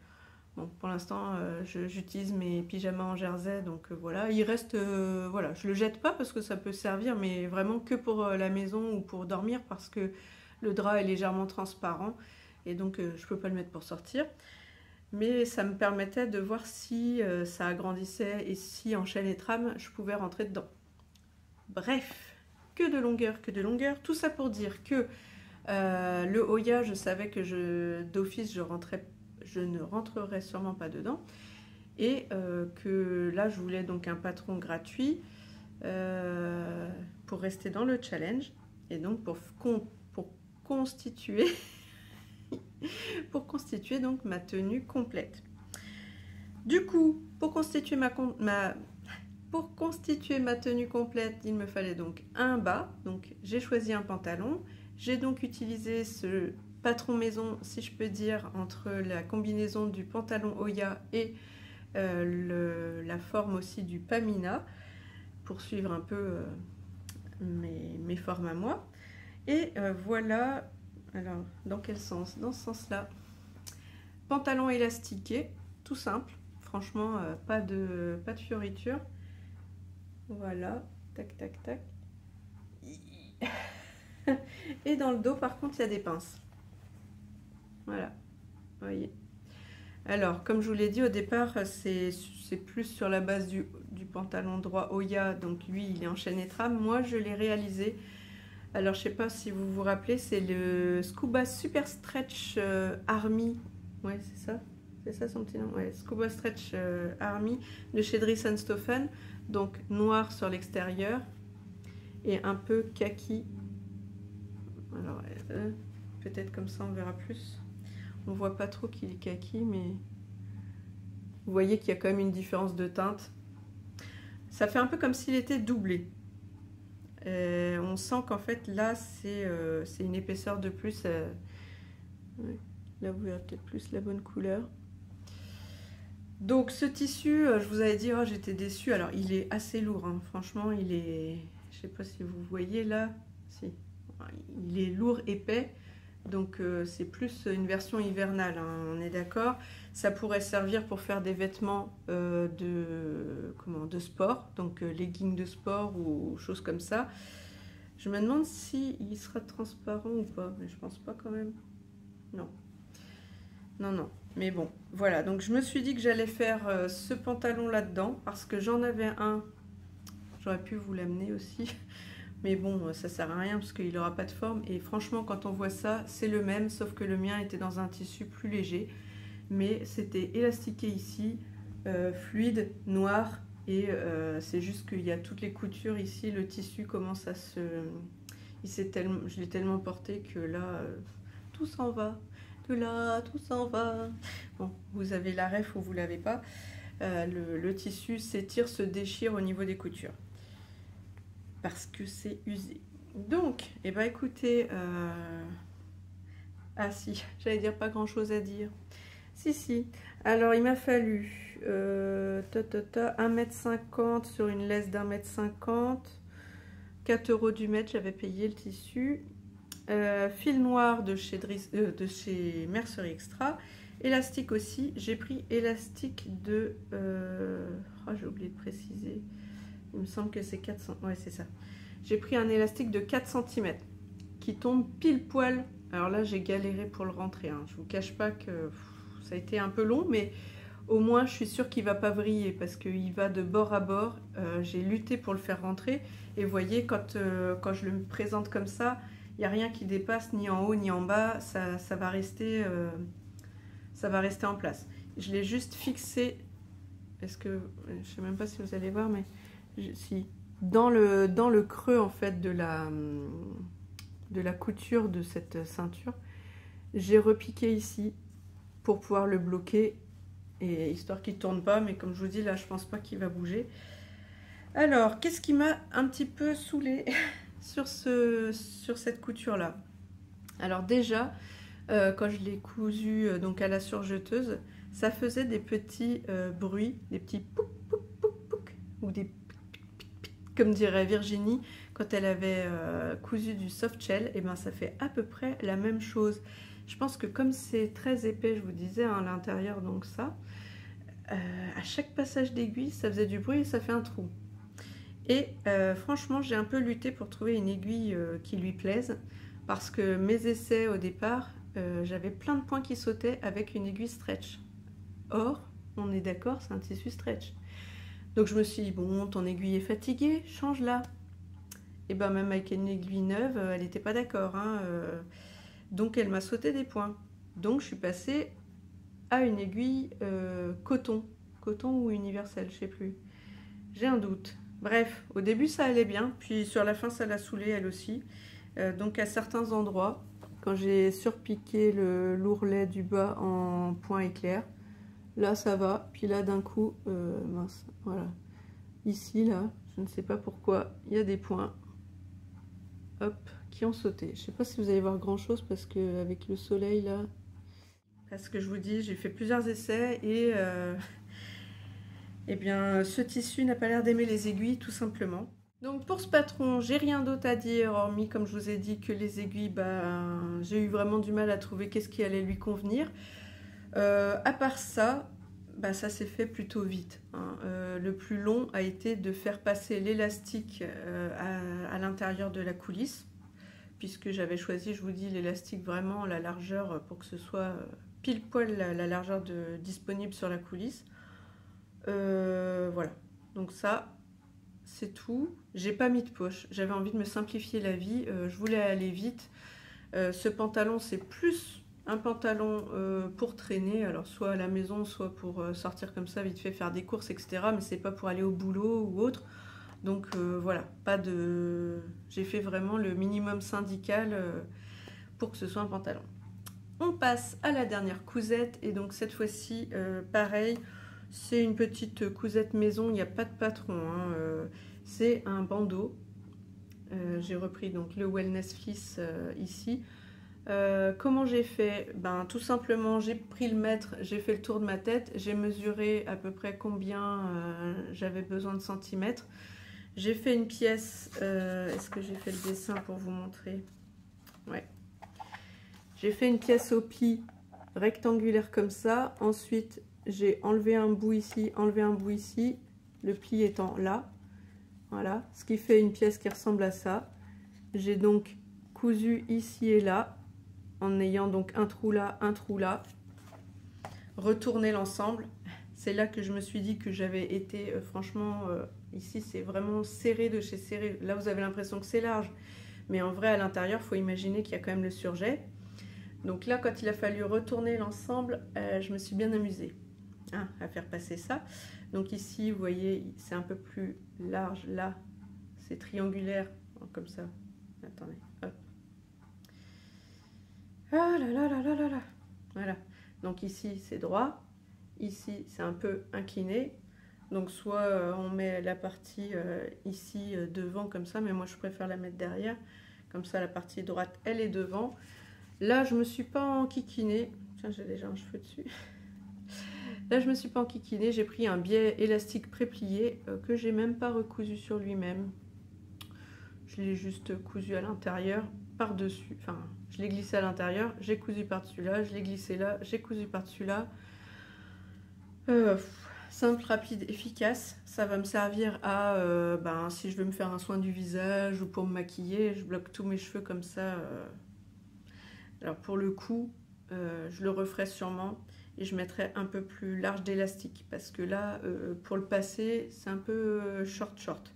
bon, pour l'instant j'utilise mes pyjamas en jersey, donc voilà, il reste, voilà, je le jette pas parce que ça peut servir, mais vraiment que pour la maison ou pour dormir, parce que le drap est légèrement transparent et donc je peux pas le mettre pour sortir. Mais ça me permettait de voir si ça agrandissait et si en chaîne et trame je pouvais rentrer dedans. Bref, que de longueur, tout ça pour dire que le Oya, je savais que d'office je ne rentrerais sûrement pas dedans, et que là je voulais donc un patron gratuit pour rester dans le challenge et donc pour constituer pour constituer donc ma tenue complète. Du coup, pour constituer ma tenue complète, il me fallait donc un bas. Donc j'ai choisi un pantalon. J'ai donc utilisé ce patron maison, si je peux dire, entre la combinaison du pantalon Oya et la forme aussi du Pamina, pour suivre un peu mes formes à moi. Et voilà, alors dans quel sens? Dans ce sens-là. Pantalon élastiqué, tout simple, franchement, pas de fioriture. Voilà, tac, tac, tac. Et dans le dos, par contre, il y a des pinces. Voilà, vous voyez. Alors, comme je vous l'ai dit au départ, c'est plus sur la base du pantalon droit Oya, donc lui, il est en chaîne et trame. Moi, je l'ai réalisé. Alors, je sais pas si vous vous rappelez, c'est le Scuba Super Stretch Army. Ouais, c'est ça son petit nom. Ouais, Scuba Stretch Army de chez Dries & Stoffen. Donc, noir sur l'extérieur et un peu kaki. Alors, peut-être comme ça, on verra plus. On voit pas trop qu'il est kaki, mais vous voyez qu'il y a quand même une différence de teinte. Ça fait un peu comme s'il était doublé. On sent qu'en fait là c'est une épaisseur de plus. Ouais, là vous verrez peut-être plus la bonne couleur. Donc ce tissu, je vous avais dit, oh, j'étais déçue. Alors il est assez lourd, hein. Franchement il est, je sais pas si vous voyez là, si, il est lourd, épais. Donc c'est plus une version hivernale, hein, on est d'accord. Ça pourrait servir pour faire des vêtements de sport, donc leggings de sport ou choses comme ça. Je me demande si il sera transparent ou pas, mais je pense pas quand même. Non. Non, non. Mais bon, voilà. Donc je me suis dit que j'allais faire ce pantalon là-dedans parce que j'en avais un. J'aurais pu vous l'amener aussi. Mais bon, ça sert à rien parce qu'il n'aura pas de forme. Et franchement, quand on voit ça, c'est le même, sauf que le mien était dans un tissu plus léger. Mais c'était élastiqué ici, fluide, noir. Et c'est juste qu'il y a toutes les coutures ici. Le tissu commence à se... je l'ai tellement porté que là, tout s'en va. De là, tout s'en va. Bon, vous avez la ref ou vous l'avez pas. Le tissu s'étire, se déchire au niveau des coutures. Parce que c'est usé. Donc, eh ben écoutez, ah si, j'allais dire pas grand chose à dire. Si. Alors, il m'a fallu 1,50 m sur une laisse d'1,50 m, 4 € du mètre, j'avais payé le tissu. Fil noir de chez Mercerie Extra. Élastique aussi, j'ai pris élastique de... oh, j'ai oublié de préciser. Il me semble que c'est 400. Ouais, c'est ça. J'ai pris un élastique de 4 cm qui tombe pile poil. Alors là, j'ai galéré pour le rentrer, hein. Je vous cache pas que ça a été un peu long, mais au moins, je suis sûre qu'il va pas vriller parce qu'il va de bord à bord. J'ai lutté pour le faire rentrer. Et vous voyez, quand je le présente comme ça, il n'y a rien qui dépasse ni en haut ni en bas. Ça va rester en place. Je l'ai juste fixé. Est-ce que... Je sais même pas si vous allez voir, mais... Si, dans le creux en fait de la couture de cette ceinture, j'ai repiqué ici pour pouvoir le bloquer et histoire qu'il ne tourne pas, mais comme je vous dis là, je pense pas qu'il va bouger. Alors, qu'est-ce qui m'a un petit peu saoulée sur cette couture là? Alors déjà, quand je l'ai cousu donc à la surjeteuse, ça faisait des petits bruits, des petits pouc pouc pouc pouc ou des comme dirait Virginie, quand elle avait cousu du soft shell, et ben ça fait à peu près la même chose. Je pense que comme c'est très épais, je vous disais, hein, à l'intérieur, donc ça, à chaque passage d'aiguille, ça faisait du bruit et ça fait un trou. Et franchement, j'ai un peu lutté pour trouver une aiguille qui lui plaise, parce que mes essais au départ, j'avais plein de points qui sautaient avec une aiguille stretch. Or, on est d'accord, c'est un tissu stretch. Donc je me suis dit, bon, ton aiguille est fatiguée, change-la. Et ben même avec une aiguille neuve, elle n'était pas d'accord, hein, donc elle m'a sauté des points. Donc je suis passée à une aiguille coton. Coton ou universel, je sais plus. J'ai un doute. Bref, au début ça allait bien, puis sur la fin ça l'a saoulée elle aussi. Donc à certains endroits, quand j'ai surpiqué l'ourlet du bas en point éclair, là ça va, puis là d'un coup, mince, voilà. Ici, là, je ne sais pas pourquoi, il y a des points, hop, qui ont sauté. Je sais pas si vous allez voir grand chose parce que avec le soleil là, parce que je vous dis, j'ai fait plusieurs essais et eh bien, ce tissu n'a pas l'air d'aimer les aiguilles, tout simplement. Donc pour ce patron, j'ai rien d'autre à dire, hormis, comme je vous ai dit, que les aiguilles, j'ai eu vraiment du mal à trouver qu'est-ce qui allait lui convenir. À part ça, ça s'est fait plutôt vite. Hein. Le plus long a été de faire passer l'élastique à l'intérieur de la coulisse, puisque j'avais choisi, je vous dis, l'élastique vraiment la largeur pour que ce soit pile poil la largeur disponible sur la coulisse. Voilà, donc ça c'est tout. J'ai pas mis de poche, j'avais envie de me simplifier la vie, je voulais aller vite. Ce pantalon c'est plus un pantalon pour traîner, alors soit à la maison, soit pour sortir comme ça vite fait faire des courses, etc. Mais c'est pas pour aller au boulot ou autre. Donc voilà, pas de... j'ai fait vraiment le minimum syndical pour que ce soit un pantalon. On passe à la dernière cousette et donc cette fois-ci pareil. C'est une petite cousette maison, il n'y a pas de patron, hein. C'est un bandeau. J'ai repris donc le Wellness Fleece ici. Comment j'ai fait? Tout simplement, j'ai pris le mètre, j'ai fait le tour de ma tête, j'ai mesuré à peu près combien j'avais besoin de centimètres. J'ai fait une pièce, est-ce que j'ai fait le dessin pour vous montrer? Ouais. J'ai fait une pièce au pli rectangulaire comme ça, ensuite j'ai enlevé un bout ici, enlevé un bout ici, le pli étant là, voilà, ce qui fait une pièce qui ressemble à ça. J'ai donc cousu ici et là, en ayant donc un trou là, retourné l'ensemble. C'est là que je me suis dit que j'avais été, franchement, ici c'est vraiment serré de chez serré. Là vous avez l'impression que c'est large, mais en vrai à l'intérieur, il faut imaginer qu'il y a quand même le surjet. Donc là, quand il a fallu retourner l'ensemble, je me suis bien amusée à faire passer ça. Donc ici, vous voyez, c'est un peu plus large. Là, c'est triangulaire, comme ça. Attendez, hop. Ah là là là là là là. Voilà. Donc ici, c'est droit. Ici, c'est un peu incliné. Donc soit on met la partie ici devant comme ça, mais moi je préfère la mettre derrière. Comme ça, la partie droite, elle est devant. Là, je me suis pas enquiquinée. Tiens, j'ai déjà un cheveu dessus. Là, je me suis pas enquiquinée. J'ai pris un biais élastique préplié que j'ai même pas recousu sur lui-même. Je l'ai juste cousu à l'intérieur, par-dessus. Enfin, je l'ai glissé à l'intérieur, j'ai cousu par-dessus là, je l'ai glissé là, j'ai cousu par-dessus là. Simple, rapide, efficace. Ça va me servir à, si je veux me faire un soin du visage ou pour me maquiller, je bloque tous mes cheveux comme ça. Alors pour le coup, je le referai sûrement et je mettrai un peu plus large d'élastique parce que là, pour le passer, c'est un peu short.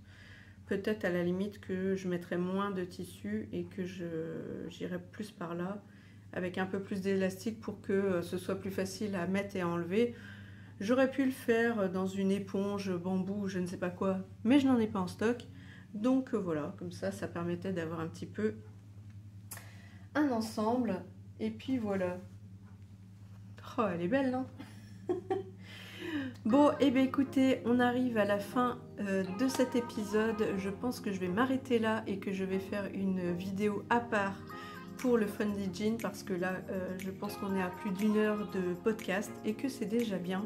Peut-être à la limite que je mettrai moins de tissu et que j'irai plus par là avec un peu plus d'élastique pour que ce soit plus facile à mettre et à enlever. J'aurais pu le faire dans une éponge bambou, je ne sais pas quoi, mais je n'en ai pas en stock. Donc voilà, comme ça, ça permettait d'avoir un petit peu un ensemble. Et puis voilà. Oh, elle est belle, non? Bon, et bien écoutez, on arrive à la fin de cet épisode. Je pense que je vais m'arrêter là et que je vais faire une vidéo à part pour le Friendly Jean parce que là, je pense qu'on est à plus d'1 heure de podcast et que c'est déjà bien.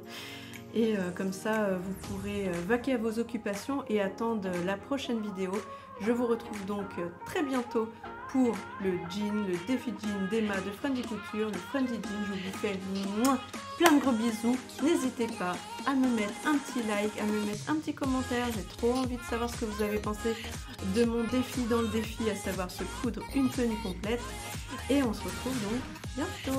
Et comme ça, vous pourrez vaquer à vos occupations et attendre la prochaine vidéo. Je vous retrouve donc très bientôt pour le jean, le défi jean d'Emma de Friendly Couture, le Friendly Jean. Je vous fais plein de gros bisous. N'hésitez pas à me mettre un petit like, à me mettre un petit commentaire. J'ai trop envie de savoir ce que vous avez pensé de mon défi dans le défi, à savoir se coudre une tenue complète. Et on se retrouve donc bientôt.